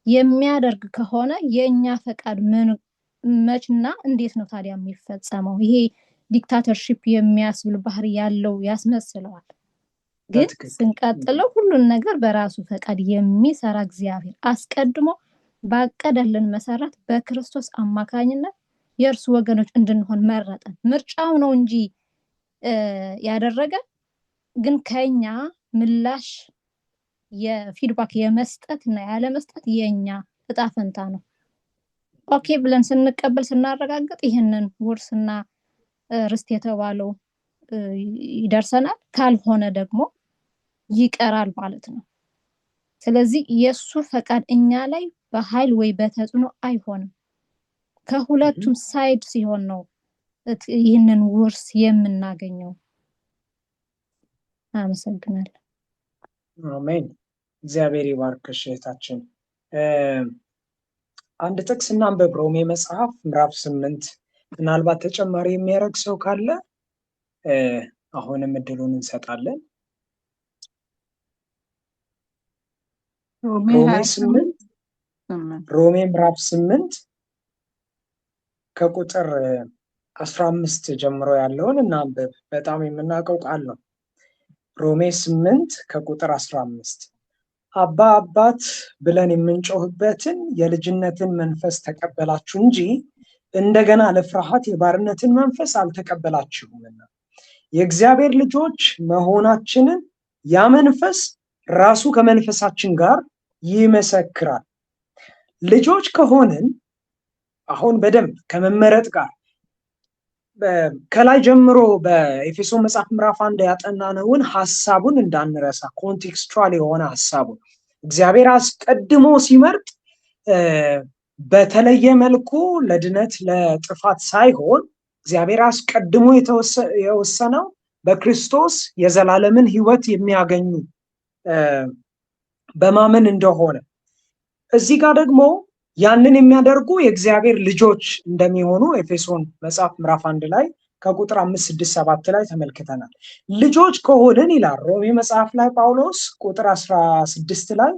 የሚያደርግ ከሆነ የኛ ፈቃድ ምን መችና እንዴት ነው ታዲያ የሚፈጸመው? ይሄ ዲክታተርሺፕ የሚያስብል ባህሪ ያለው ያስመስለዋል። ግን ስንቀጥለው ሁሉን ነገር በራሱ ፈቃድ የሚሰራ እግዚአብሔር አስቀድሞ ባቀደልን መሰረት በክርስቶስ አማካኝነት የእርሱ ወገኖች እንድንሆን መረጠን። ምርጫው ነው እንጂ ያደረገ ግን ከኛ ምላሽ የፊድባክ የመስጠት እና ያለ መስጠት የኛ እጣ ፈንታ ነው። ኦኬ ብለን ስንቀበል ስናረጋግጥ ይህንን ውርስና ርስት የተባለው ይደርሰናል። ካልሆነ ደግሞ ይቀራል ማለት ነው። ስለዚህ የሱ ፈቃድ እኛ ላይ በኃይል ወይ በተጽዕኖ አይሆንም። ከሁለቱም ሳይድ ሲሆን ነው ይህንን ውርስ የምናገኘው። አመሰግናለሁ። አሜን። እግዚአብሔር ይባርክሽ እህታችን። አንድ ጥቅስ እናንብብ። ሮሜ መጽሐፍ ምዕራፍ 8 ምናልባት ተጨማሪ የሚያደርግ ሰው ካለ አሁንም እድሉን እንሰጣለን። ሮሜ ምዕራፍ 8 ከቁጥር 15 ጀምሮ ያለውን እናንብብ። በጣም የምናውቀው ቃል ነው። ሮሜ 8 ከቁጥር 15 አባ አባት ብለን የምንጮህበትን የልጅነትን መንፈስ ተቀበላችሁ እንጂ እንደገና ለፍርሃት የባርነትን መንፈስ አልተቀበላችሁምና የእግዚአብሔር ልጆች መሆናችንን ያ መንፈስ ራሱ ከመንፈሳችን ጋር ይመሰክራል። ልጆች ከሆንን አሁን በደንብ ከመመረጥ ጋር ከላይ ጀምሮ በኤፌሶን መጽሐፍ ምዕራፍ 1 ያጠናነውን ሐሳቡን እንዳንረሳ፣ ኮንቴክስቹዋል የሆነ ሐሳቡን እግዚአብሔር አስቀድሞ ሲመርጥ በተለየ መልኩ ለድነት ለጥፋት ሳይሆን እግዚአብሔር አስቀድሞ የወሰነው በክርስቶስ የዘላለምን ሕይወት የሚያገኙ በማመን እንደሆነ እዚህ ጋር ደግሞ ያንን የሚያደርጉ የእግዚአብሔር ልጆች እንደሚሆኑ ኤፌሶን መጽሐፍ ምዕራፍ 1 ላይ ከቁጥር 5 6 7 ላይ ተመልክተናል። ልጆች ከሆንን ይላል ሮሜ መጽሐፍ ላይ ጳውሎስ ቁጥር 16 ላይ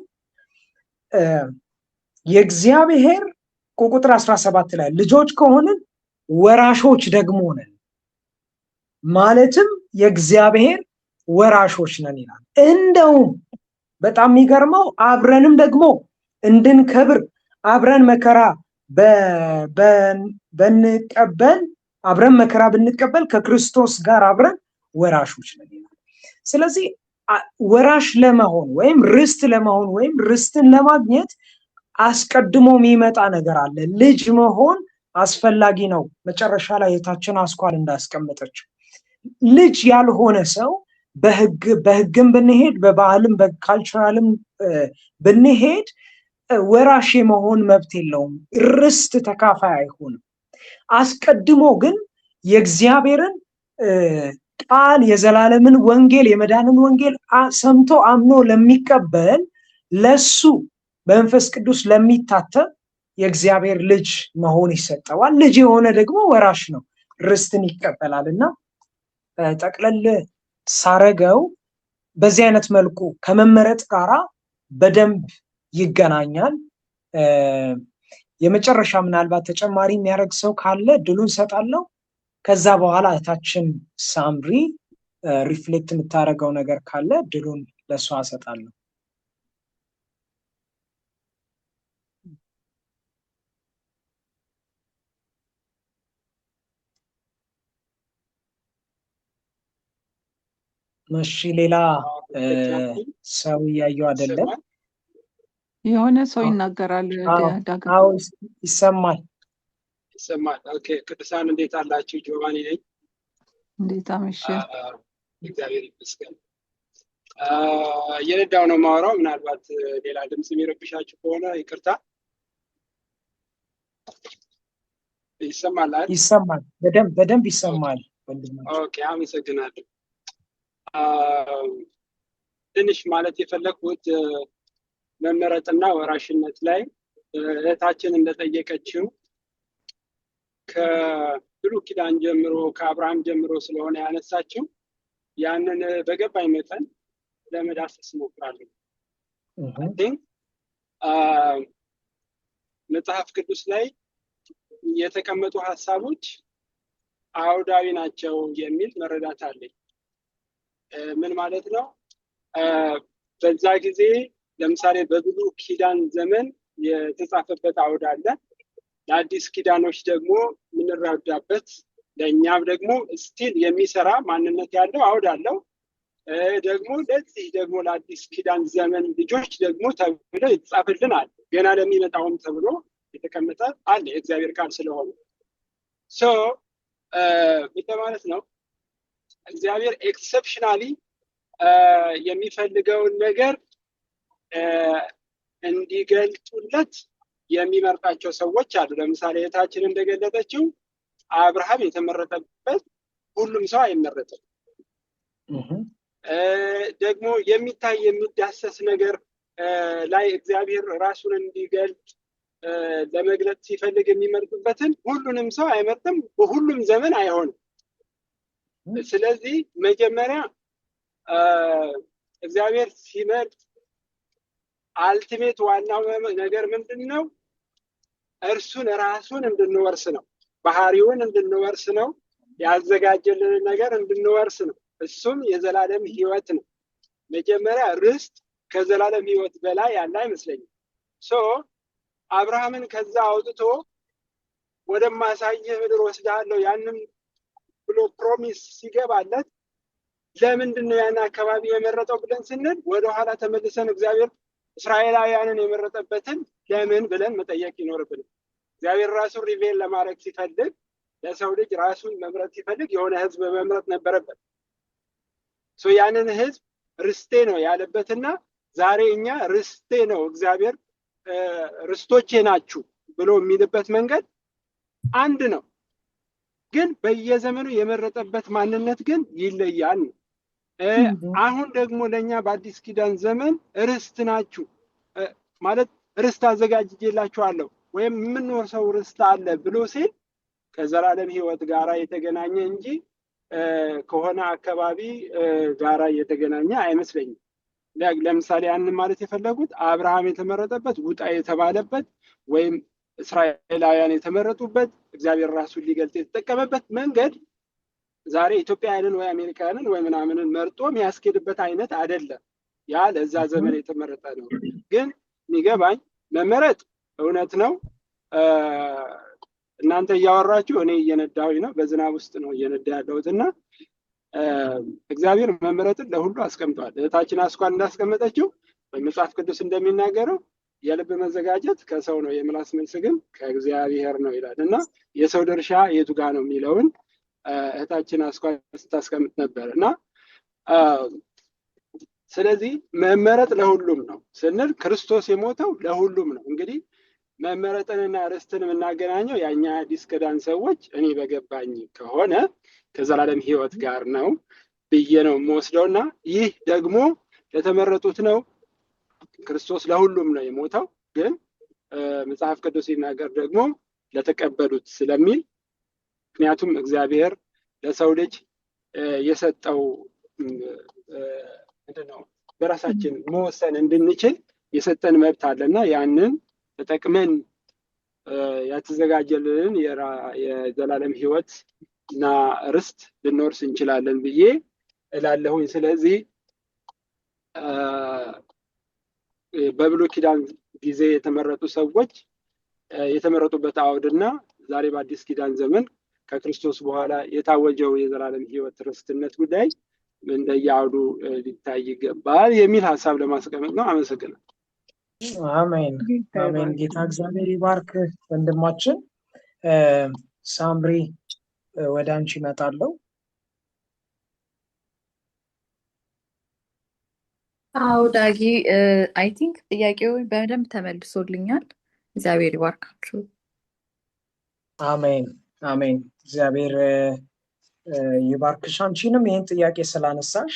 የእግዚአብሔር ቁጥር 17 ላይ ልጆች ከሆንን ወራሾች ደግሞ ነን፣ ማለትም የእግዚአብሔር ወራሾች ነን ይላል። እንደውም በጣም የሚገርመው አብረንም ደግሞ እንድንከብር አብረን መከራ ብንቀበል ከክርስቶስ ጋር አብረን ወራሾች ነን ይላል። ስለዚህ ወራሽ ለመሆን ወይም ርስት ለመሆን ወይም ርስትን ለማግኘት አስቀድሞ የሚመጣ ነገር አለ። ልጅ መሆን አስፈላጊ ነው። መጨረሻ ላይ የታችን አስኳል እንዳስቀመጠችው ልጅ ያልሆነ ሰው በህግም ብንሄድ በባህልም በካልቸራልም ብንሄድ ወራሽ የመሆን መብት የለውም፣ ርስት ተካፋይ አይሆንም። አስቀድሞ ግን የእግዚአብሔርን ቃል የዘላለምን ወንጌል የመዳንን ወንጌል ሰምቶ አምኖ ለሚቀበል ለሱ በመንፈስ ቅዱስ ለሚታተም የእግዚአብሔር ልጅ መሆን ይሰጠዋል። ልጅ የሆነ ደግሞ ወራሽ ነው፣ ርስትን ይቀበላልና ጠቅለል ሳረገው በዚህ አይነት መልኩ ከመመረጥ ጋራ በደንብ ይገናኛል። የመጨረሻ ምናልባት ተጨማሪ የሚያደርግ ሰው ካለ ድሉን ሰጣለሁ። ከዛ በኋላ እታችን ሳምሪ ሪፍሌክት የምታደርገው ነገር ካለ ድሉን ለሷ ሰጣለሁ። እሺ ሌላ ሰው እያየው አይደለም። የሆነ ሰው ይናገራል። አዎ ይሰማል። ኦኬ ቅዱሳን እንዴት አላችሁ? ጆቫኒ ነኝ። እንዴት አመሸ? እግዚአብሔር ይመስገን። የነዳው ነው ማወራው። ምናልባት ሌላ ድምጽ የሚረብሻችሁ ከሆነ ይቅርታ። ይሰማል አይደል? ይሰማል፣ በደንብ ይሰማል። ኦኬ አመሰግናለሁ። ትንሽ ማለት የፈለኩት መመረጥና ወራሽነት ላይ እህታችን እንደጠየቀችው ከብሉይ ኪዳን ጀምሮ ከአብርሃም ጀምሮ ስለሆነ ያነሳችው ያንን በገባኝ መጠን ለመዳሰስ እሞክራለሁ። መጽሐፍ ቅዱስ ላይ የተቀመጡ ሀሳቦች አውዳዊ ናቸው የሚል መረዳት አለኝ። ምን ማለት ነው? በዛ ጊዜ ለምሳሌ በብሉይ ኪዳን ዘመን የተጻፈበት አውድ አለ። ለአዲስ ኪዳኖች ደግሞ የምንረዳበት ለእኛም ደግሞ ስቲል የሚሰራ ማንነት ያለው አውድ አለው። ደግሞ ለዚህ ደግሞ ለአዲስ ኪዳን ዘመን ልጆች ደግሞ ተብሎ ይጻፍልናል። ገና ለሚመጣውም ተብሎ የተቀመጠ አለ የእግዚአብሔር ቃል ስለሆነ ማለት ነው። እግዚአብሔር ኤክሰፕሽናሊ የሚፈልገውን ነገር እንዲገልጡለት የሚመርጣቸው ሰዎች አሉ። ለምሳሌ እህታችን እንደገለጠችው አብርሃም የተመረጠበት ሁሉም ሰው አይመረጥም። ደግሞ የሚታይ የሚዳሰስ ነገር ላይ እግዚአብሔር ራሱን እንዲገልጥ ለመግለጥ ሲፈልግ የሚመርጥበትን ሁሉንም ሰው አይመርጥም፣ በሁሉም ዘመን አይሆንም። ስለዚህ መጀመሪያ እግዚአብሔር ሲመርጥ አልቲሜት ዋናው ነገር ምንድነው? እርሱን ራሱን እንድንወርስ ነው። ባህሪውን እንድንወርስ ነው። ያዘጋጀልን ነገር እንድንወርስ ነው። እሱም የዘላለም ሕይወት ነው። መጀመሪያ ርስት ከዘላለም ሕይወት በላይ ያለ አይመስለኝም። አብርሃምን ከዛ አውጥቶ ወደማሳየህ ምድር ወስዳለሁ ያንን ብሎ ፕሮሚስ ሲገባለት ለምንድነው ያን አካባቢ የመረጠው ብለን ስንል ወደኋላ ተመልሰን እግዚአብሔር እስራኤላውያንን የመረጠበትን ለምን ብለን መጠየቅ ይኖርብናል። እግዚአብሔር ራሱን ሪቬል ለማድረግ ሲፈልግ ለሰው ልጅ ራሱን መምረጥ ሲፈልግ የሆነ ህዝብ መምረጥ ነበረበት። ያንን ህዝብ ርስቴ ነው ያለበትና ዛሬ እኛ ርስቴ ነው እግዚአብሔር ርስቶቼ ናችሁ ብሎ የሚልበት መንገድ አንድ ነው። ግን በየዘመኑ የመረጠበት ማንነት ግን ይለያል። አሁን ደግሞ ለኛ በአዲስ ኪዳን ዘመን ርስት ናችሁ ማለት ርስት አዘጋጅቼላችኋለሁ ወይም የምንወርሰው ርስት አለ ብሎ ሲል ከዘላለም ሕይወት ጋራ የተገናኘ እንጂ ከሆነ አካባቢ ጋራ የተገናኘ አይመስለኝም። ለምሳሌ ያን ማለት የፈለጉት አብርሃም የተመረጠበት ውጣ የተባለበት ወይም እስራኤላውያን የተመረጡበት እግዚአብሔር ራሱን ሊገልጽ የተጠቀመበት መንገድ ዛሬ ኢትዮጵያውያንን ወይ አሜሪካውያንን ወይ ምናምንን መርጦ የሚያስኬድበት አይነት አይደለም። ያ ለዛ ዘመን የተመረጠ ነው። ግን የሚገባኝ መመረጥ እውነት ነው። እናንተ እያወራችሁ እኔ እየነዳሁኝ ነው፣ በዝናብ ውስጥ ነው እየነዳ ያለሁትና እግዚአብሔር መመረጥን ለሁሉ አስቀምጧል። እህታችን አስኳል እንዳስቀመጠችው በመጽሐፍ ቅዱስ እንደሚናገረው የልብ መዘጋጀት ከሰው ነው፣ የምላስ መልስ ግን ከእግዚአብሔር ነው ይላል እና የሰው ድርሻ የቱ ጋር ነው የሚለውን እህታችን አስኳል ስታስቀምጥ ነበር እና ስለዚህ መመረጥ ለሁሉም ነው ስንል ክርስቶስ የሞተው ለሁሉም ነው። እንግዲህ መመረጥንና ርስትን የምናገናኘው ያኛ አዲስ ኪዳን ሰዎች እኔ በገባኝ ከሆነ ከዘላለም ሕይወት ጋር ነው ብዬ ነው የምወስደውና ይህ ደግሞ ለተመረጡት ነው። ክርስቶስ ለሁሉም ነው የሞተው፣ ግን መጽሐፍ ቅዱስ ሲናገር ደግሞ ለተቀበሉት ስለሚል ምክንያቱም እግዚአብሔር ለሰው ልጅ የሰጠው ምንድነው በራሳችን መወሰን እንድንችል የሰጠን መብት አለና ያንን ተጠቅመን ያተዘጋጀልን የዘላለም ሕይወት እና ርስት ልንወርስ እንችላለን ብዬ እላለሁኝ። ስለዚህ በብሉይ ኪዳን ጊዜ የተመረጡ ሰዎች የተመረጡበት አውድና ዛሬ በአዲስ ኪዳን ዘመን ከክርስቶስ በኋላ የታወጀው የዘላለም ሕይወት ርስትነት ጉዳይ እንደየአውዱ ሊታይ ይገባል የሚል ሀሳብ ለማስቀመጥ ነው። አመሰግናለሁ። አሜን አሜን። ጌታ እግዚአብሔር ይባርክ ወንድማችን። ሳምሪ ወደ አንቺ እመጣለሁ። አዎ ዳጊ፣ አይ ቲንክ ጥያቄው በደንብ ተመልሶልኛል። እግዚአብሔር ይባርካችሁ። አሜን አሜን። እግዚአብሔር ይባርክሽ አንቺንም ይህን ጥያቄ ስላነሳሽ።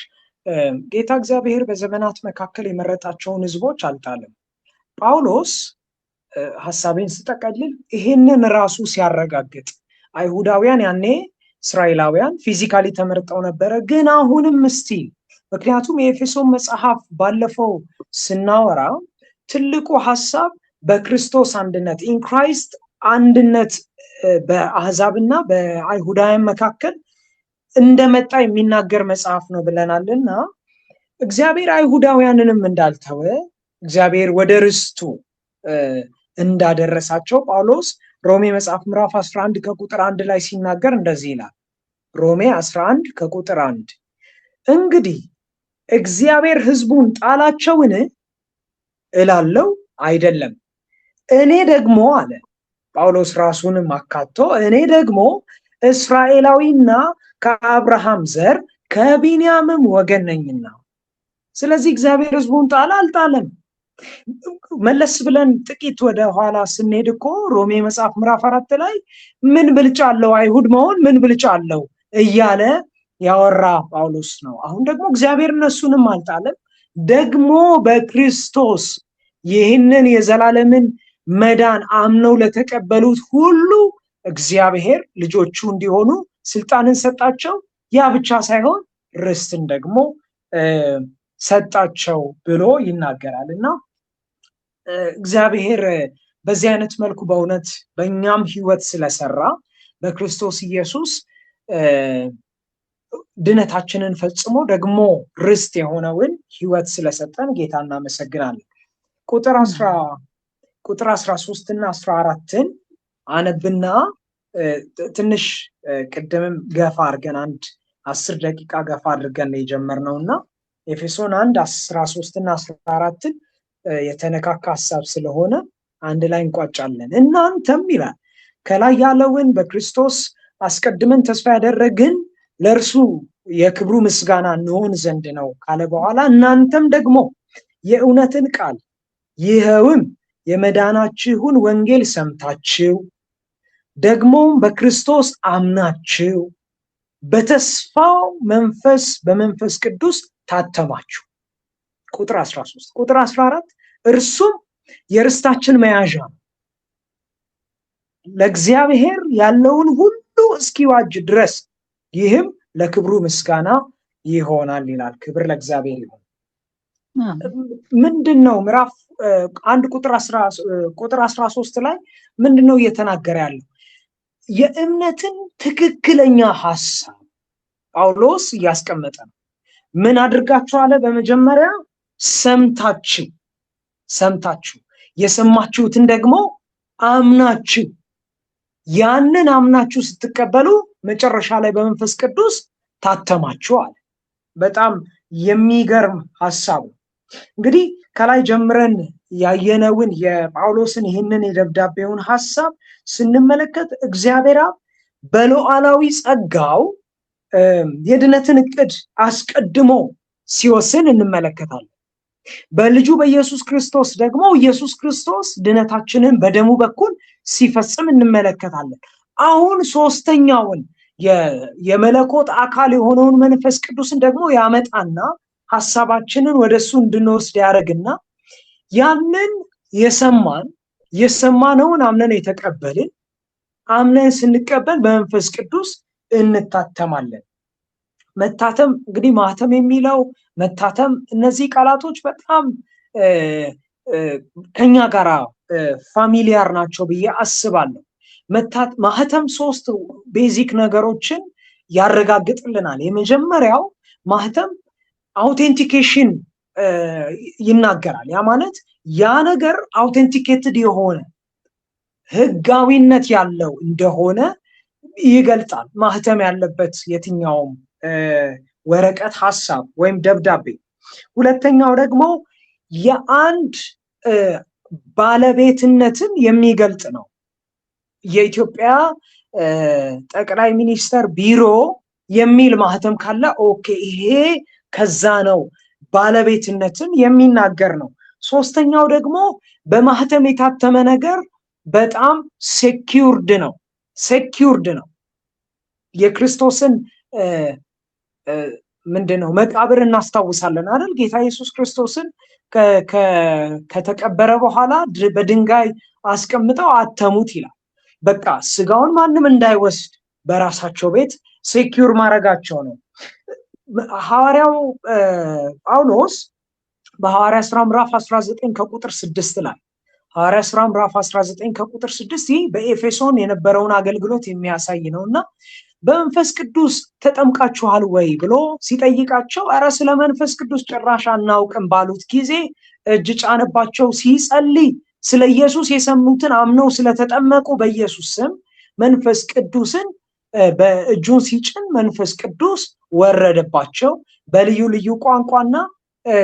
ጌታ እግዚአብሔር በዘመናት መካከል የመረጣቸውን ህዝቦች አልጣለም። ጳውሎስ ሐሳቤን ስጠቀልል ይህንን ራሱ ሲያረጋግጥ አይሁዳውያን ያኔ እስራኤላውያን ፊዚካሊ ተመርጠው ነበረ፣ ግን አሁንም ስቲል ምክንያቱም የኤፌሶን መጽሐፍ ባለፈው ስናወራ ትልቁ ሐሳብ በክርስቶስ አንድነት ኢን ክራይስት አንድነት በአሕዛብና በአይሁዳውያን መካከል እንደመጣ የሚናገር መጽሐፍ ነው ብለናልና እግዚአብሔር አይሁዳውያንንም እንዳልተወ እግዚአብሔር ወደ ርስቱ እንዳደረሳቸው ጳውሎስ ሮሜ መጽሐፍ ምዕራፍ 11 ከቁጥር 1 ላይ ሲናገር እንደዚህ ይላል። ሮሜ 11 ከቁጥር 1 እንግዲህ እግዚአብሔር ሕዝቡን ጣላቸውን እላለው አይደለም፣ እኔ ደግሞ አለ ጳውሎስ ራሱንም አካቶ እኔ ደግሞ እስራኤላዊና ከአብርሃም ዘር ከቢንያምም ወገን ነኝና። ስለዚህ እግዚአብሔር ሕዝቡን ጣለ አልጣለም። መለስ ብለን ጥቂት ወደ ኋላ ስንሄድ እኮ ሮሜ መጽሐፍ ምዕራፍ 4 ላይ ምን ብልጫ አለው አይሁድ መሆን ምን ብልጫ አለው እያለ ያወራ ጳውሎስ ነው። አሁን ደግሞ እግዚአብሔር እነሱንም አልጣለም፣ ደግሞ በክርስቶስ ይህንን የዘላለምን መዳን አምነው ለተቀበሉት ሁሉ እግዚአብሔር ልጆቹ እንዲሆኑ ስልጣንን ሰጣቸው። ያ ብቻ ሳይሆን ርስትን ደግሞ ሰጣቸው ብሎ ይናገራል እና እግዚአብሔር በዚህ አይነት መልኩ በእውነት በእኛም ህይወት ስለሰራ በክርስቶስ ኢየሱስ ድነታችንን ፈጽሞ ደግሞ ርስት የሆነውን ህይወት ስለሰጠን ጌታ እናመሰግናለን። ቁጥር 13 እና 14ን አነብና ትንሽ ቅድምም ገፋ አድርገን 10 ደቂቃ ገፋ አድርገን የጀመርነውና ኤፌሶን 1 13 እና 14ን የተነካካ ሐሳብ ስለሆነ አንድ ላይ እንቋጫለን። እናንተም ይላል ከላይ ያለውን በክርስቶስ አስቀድመን ተስፋ ያደረግን ለእርሱ የክብሩ ምስጋና እንሆን ዘንድ ነው ካለ በኋላ እናንተም ደግሞ የእውነትን ቃል ይኸውም የመዳናችሁን ወንጌል ሰምታችሁ ደግሞም በክርስቶስ አምናችሁ በተስፋው መንፈስ በመንፈስ ቅዱስ ታተማችሁ። ቁጥር 13 ቁጥር 14 እርሱም የርስታችን መያዣ ነው። ለእግዚአብሔር ያለውን ሁሉ እስኪዋጅ ድረስ ይህም ለክብሩ ምስጋና ይሆናል ይላል። ክብር ለእግዚአብሔር ይሁን። ምንድነው ምዕራፍ 1 ቁጥር 13 ላይ ምንድነው እየተናገረ ያለው? የእምነትን ትክክለኛ ሐሳብ ጳውሎስ እያስቀመጠ ነው። ምን አድርጋችሁ አለ? በመጀመሪያ ሰምታችሁ የሰማችሁትን ደግሞ አምናችሁ፣ ያንን አምናችሁ ስትቀበሉ መጨረሻ ላይ በመንፈስ ቅዱስ ታተማችሁ አለ። በጣም የሚገርም ሐሳብ ነው። እንግዲህ ከላይ ጀምረን ያየነውን የጳውሎስን ይህንን የደብዳቤውን ሐሳብ ስንመለከት እግዚአብሔር በሉዓላዊ ጸጋው የድነትን ዕቅድ አስቀድሞ ሲወስን እንመለከታለን። በልጁ በኢየሱስ ክርስቶስ ደግሞ ኢየሱስ ክርስቶስ ድነታችንን በደሙ በኩል ሲፈጽም እንመለከታለን። አሁን ሶስተኛውን የመለኮት አካል የሆነውን መንፈስ ቅዱስን ደግሞ ያመጣና ሐሳባችንን ወደሱ እንድንወስድ ያደርግና ያንን የሰማነውን አምነን የተቀበልን፣ አምነን ስንቀበል በመንፈስ ቅዱስ እንታተማለን። መታተም እንግዲህ ማህተም የሚለው መታተም፣ እነዚህ ቃላቶች በጣም ከኛ ጋራ ፋሚሊያር ናቸው ብዬ አስባለሁ። ማህተም 3 ቤዚክ ነገሮችን ያረጋግጥልናል። የመጀመሪያው ማህተም አውቴንቲኬሽን ይናገራል። ያ ማለት ያ ነገር አውቴንቲኬትድ የሆነ ህጋዊነት ያለው እንደሆነ ይገልጣል። ማህተም ያለበት የትኛውም ወረቀት፣ ሐሳብ ወይም ደብዳቤ። ሁለተኛው ደግሞ የአንድ ባለቤትነትን የሚገልጥ ነው። የኢትዮጵያ ጠቅላይ ሚኒስተር ቢሮ የሚል ማህተም ካለ ኦኬ፣ ይሄ ከዛ ነው፣ ባለቤትነትን የሚናገር ነው። ሶስተኛው ደግሞ በማህተም የታተመ ነገር በጣም ሴኪውርድ ነው። የክርስቶስን ምንድነው መቃብር እናስታውሳለን አይደል? ጌታ ኢየሱስ ክርስቶስን ከተቀበረ በኋላ በድንጋይ አስቀምጠው አተሙት ይላል። በቃ ስጋውን ማንም እንዳይወስድ በራሳቸው ቤት ሴኪውር ማድረጋቸው ነው። ሐዋርያው ጳውሎስ በሐዋርያ ሥራ ምዕራፍ 19 ከቁጥር 6 ላይ ሐዋርያ ሥራ ምዕራፍ 19 ከቁጥር 6 ይህ በኤፌሶን የነበረውን አገልግሎት የሚያሳይ ነውና በመንፈስ ቅዱስ ተጠምቃችኋል ወይ ብሎ ሲጠይቃቸው ኧረ ስለ መንፈስ ቅዱስ ጭራሽ አናውቅም ባሉት ጊዜ እጅ ጫነባቸው። ሲጸልይ ስለ ኢየሱስ የሰሙትን አምነው ስለተጠመቁ በኢየሱስ ስም መንፈስ ቅዱስን በእጁን ሲጭን መንፈስ ቅዱስ ወረደባቸው፣ በልዩ ልዩ ቋንቋና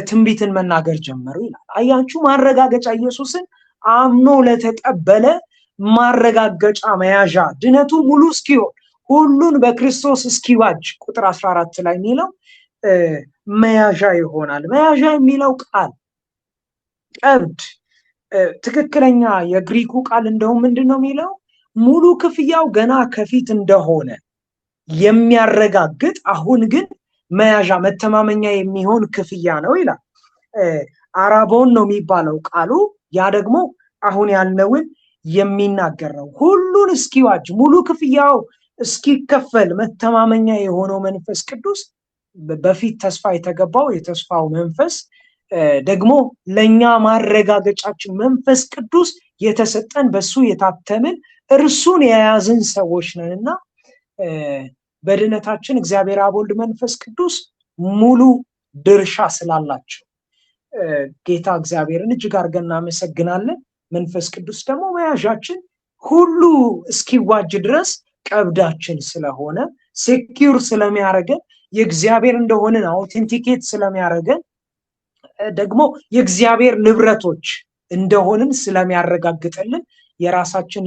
ትንቢትን መናገር ጀመሩ ይላል። አያችሁ፣ ማረጋገጫ ኢየሱስን አምኖ ለተቀበለ ማረጋገጫ መያዣ፣ ድነቱ ሙሉ እስኪሆን ሁሉን በክርስቶስ እስኪዋጅ ቁጥር 14 ላይ የሚለው መያዣ ይሆናል። መያዣ የሚለው ቃል ቀብድ፣ ትክክለኛ የግሪኩ ቃል እንደውም ምንድነው የሚለው? ሙሉ ክፍያው ገና ከፊት እንደሆነ የሚያረጋግጥ አሁን ግን መያዣ መተማመኛ የሚሆን ክፍያ ነው ይላል። አራቦን ነው የሚባለው ቃሉ። ያ ደግሞ አሁን ያለውን የሚናገር ነው። ሁሉን እስኪዋጅ ሙሉ ክፍያው እስኪከፈል መተማመኛ የሆነው መንፈስ ቅዱስ በፊት ተስፋ የተገባው የተስፋው መንፈስ ደግሞ ለኛ ማረጋገጫችን መንፈስ ቅዱስ የተሰጠን በሱ የታተምን እርሱን የያዝን ሰዎች ነንና በድነታችን እግዚአብሔር አብ ወልድ መንፈስ ቅዱስ ሙሉ ድርሻ ስላላቸው ጌታ እግዚአብሔርን እጅግ አድርገን እናመሰግናለን። መንፈስ ቅዱስ ደግሞ መያዣችን ሁሉ እስኪዋጅ ድረስ ቀብዳችን ስለሆነ ሴኪውር ስለሚያደርገን የእግዚአብሔር እንደሆንን አውቴንቲኬት ስለሚያደርገን ደግሞ የእግዚአብሔር ንብረቶች እንደሆንን ስለሚያረጋግጥልን የራሳችን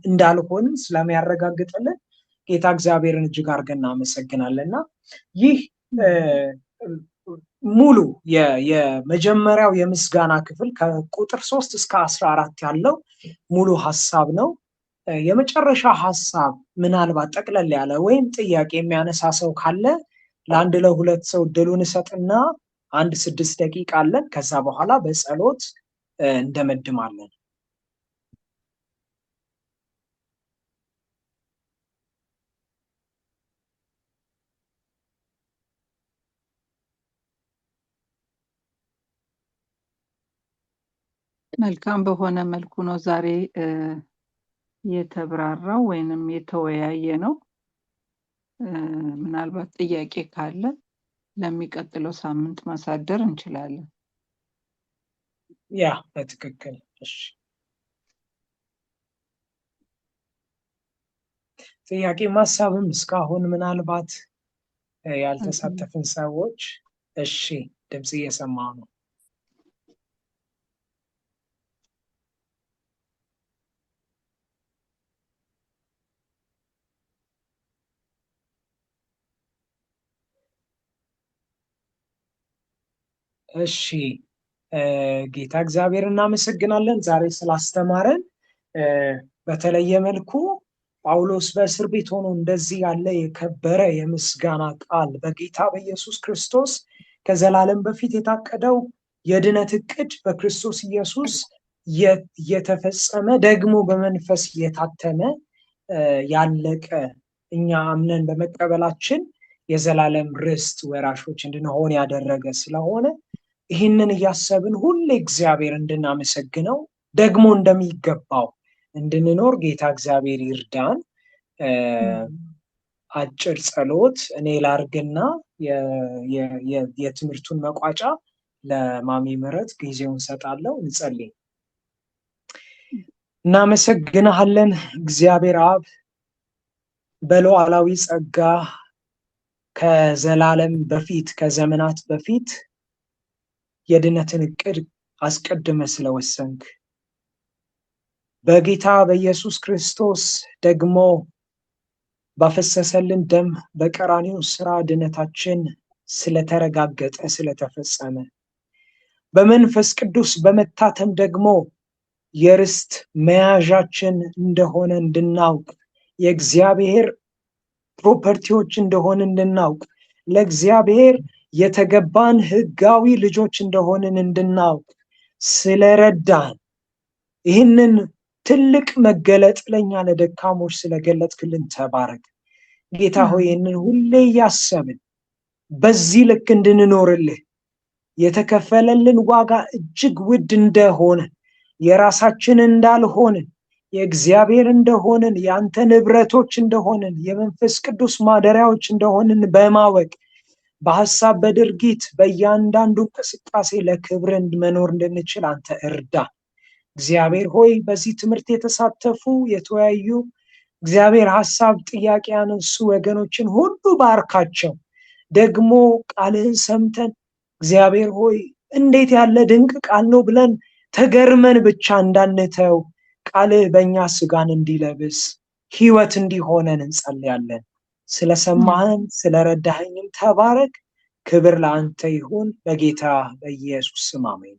እንዳልሆንን ስለሚያረጋግጥልን ጌታ እግዚአብሔርን እጅግ አድርገን እናመሰግናለንና ይህ ሙሉ የመጀመሪያው የምስጋና ክፍል ከቁጥር 3 እስከ 14 ያለው ሙሉ ሐሳብ ነው። የመጨረሻ ሐሳብ ምናልባት ጠቅለል ያለ ወይም ጥያቄ የሚያነሳ ሰው ካለ ለአንድ ለሁለት ሰው እድሉን እሰጥና 6 ደቂቃ አለን። ከዛ በኋላ በጸሎት እንደመድማለን። መልካም በሆነ መልኩ ነው ዛሬ የተብራራው ወይንም የተወያየ ነው። ምናልባት ጥያቄ ካለ ለሚቀጥለው ሳምንት ማሳደር እንችላለን። ያ በትክክል እሺ። ጥያቄ ማሳብም እስካሁን ምናልባት ያልተሳተፍን ሰዎች እሺ፣ ድምጽ እየሰማሁ ነው። እሺ ጌታ እግዚአብሔር እናመሰግናለን ዛሬ ስላስተማረን። በተለየ መልኩ ጳውሎስ በእስር ቤት ሆኖ እንደዚህ ያለ የከበረ የምስጋና ቃል በጌታ በኢየሱስ ክርስቶስ ከዘላለም በፊት የታቀደው የድነት እቅድ በክርስቶስ ኢየሱስ የተፈጸመ ደግሞ በመንፈስ የታተመ ያለቀ እኛ አምነን በመቀበላችን የዘላለም ርስት ወራሾች እንድንሆን ያደረገ ስለሆነ ይህንን እያሰብን ሁሌ እግዚአብሔር እንድናመሰግነው ደግሞ እንደሚገባው እንድንኖር ጌታ እግዚአብሔር ይርዳን። አጭር ጸሎት እኔ ላርግና የትምህርቱን መቋጫ ለማሚ ምህረት ጊዜውን ሰጣለሁ። እንጸልይ። እናመሰግናለን እግዚአብሔር አብ በሉዓላዊ ጸጋ ከዘላለም በፊት ከዘመናት በፊት የድነትን እቅድ አስቀድመ ስለወሰንክ በጌታ በኢየሱስ ክርስቶስ ደግሞ ባፈሰሰልን ደም በቀራንዮ ስራ ድነታችን ስለተረጋገጠ ስለተፈጸመ በመንፈስ ቅዱስ በመታተም ደግሞ የርስት መያዣችን እንደሆነ እንድናውቅ የእግዚአብሔር ፕሮፐርቲዎች እንደሆነ እንድናውቅ ለእግዚአብሔር የተገባን ህጋዊ ልጆች እንደሆንን እንድናውቅ ስለረዳን ይህንን ትልቅ መገለጥ ለኛ ለደካሞች ስለገለጥክልን ተባረክ። ጌታ ሆይ ይህንን ሁሌ ያሰብን በዚህ ልክ እንድንኖርልህ የተከፈለልን ዋጋ እጅግ ውድ እንደሆነ የራሳችን እንዳልሆንን የእግዚአብሔር እንደሆንን ያንተ ንብረቶች እንደሆንን የመንፈስ ቅዱስ ማደሪያዎች እንደሆንን በማወቅ በሐሳብ በድርጊት በእያንዳንዱ እንቅስቃሴ ለክብር መኖር እንድንችል አንተ እርዳ። እግዚአብሔር ሆይ በዚህ ትምህርት የተሳተፉ የተወያዩ እግዚአብሔር ሐሳብ ጥያቄ ያነሱ ወገኖችን ሁሉ ባርካቸው። ደግሞ ቃልህን ሰምተን እግዚአብሔር ሆይ እንዴት ያለ ድንቅ ቃል ነው ብለን ተገርመን ብቻ እንዳንተው ቃልህ በእኛ ስጋን እንዲለብስ ህይወት እንዲሆነን እንጸልያለን። ስለሰማህን ስለረዳኸኝም ተባረክ። ክብር ለአንተ ይሁን በጌታ በኢየሱስ ስም አሜን።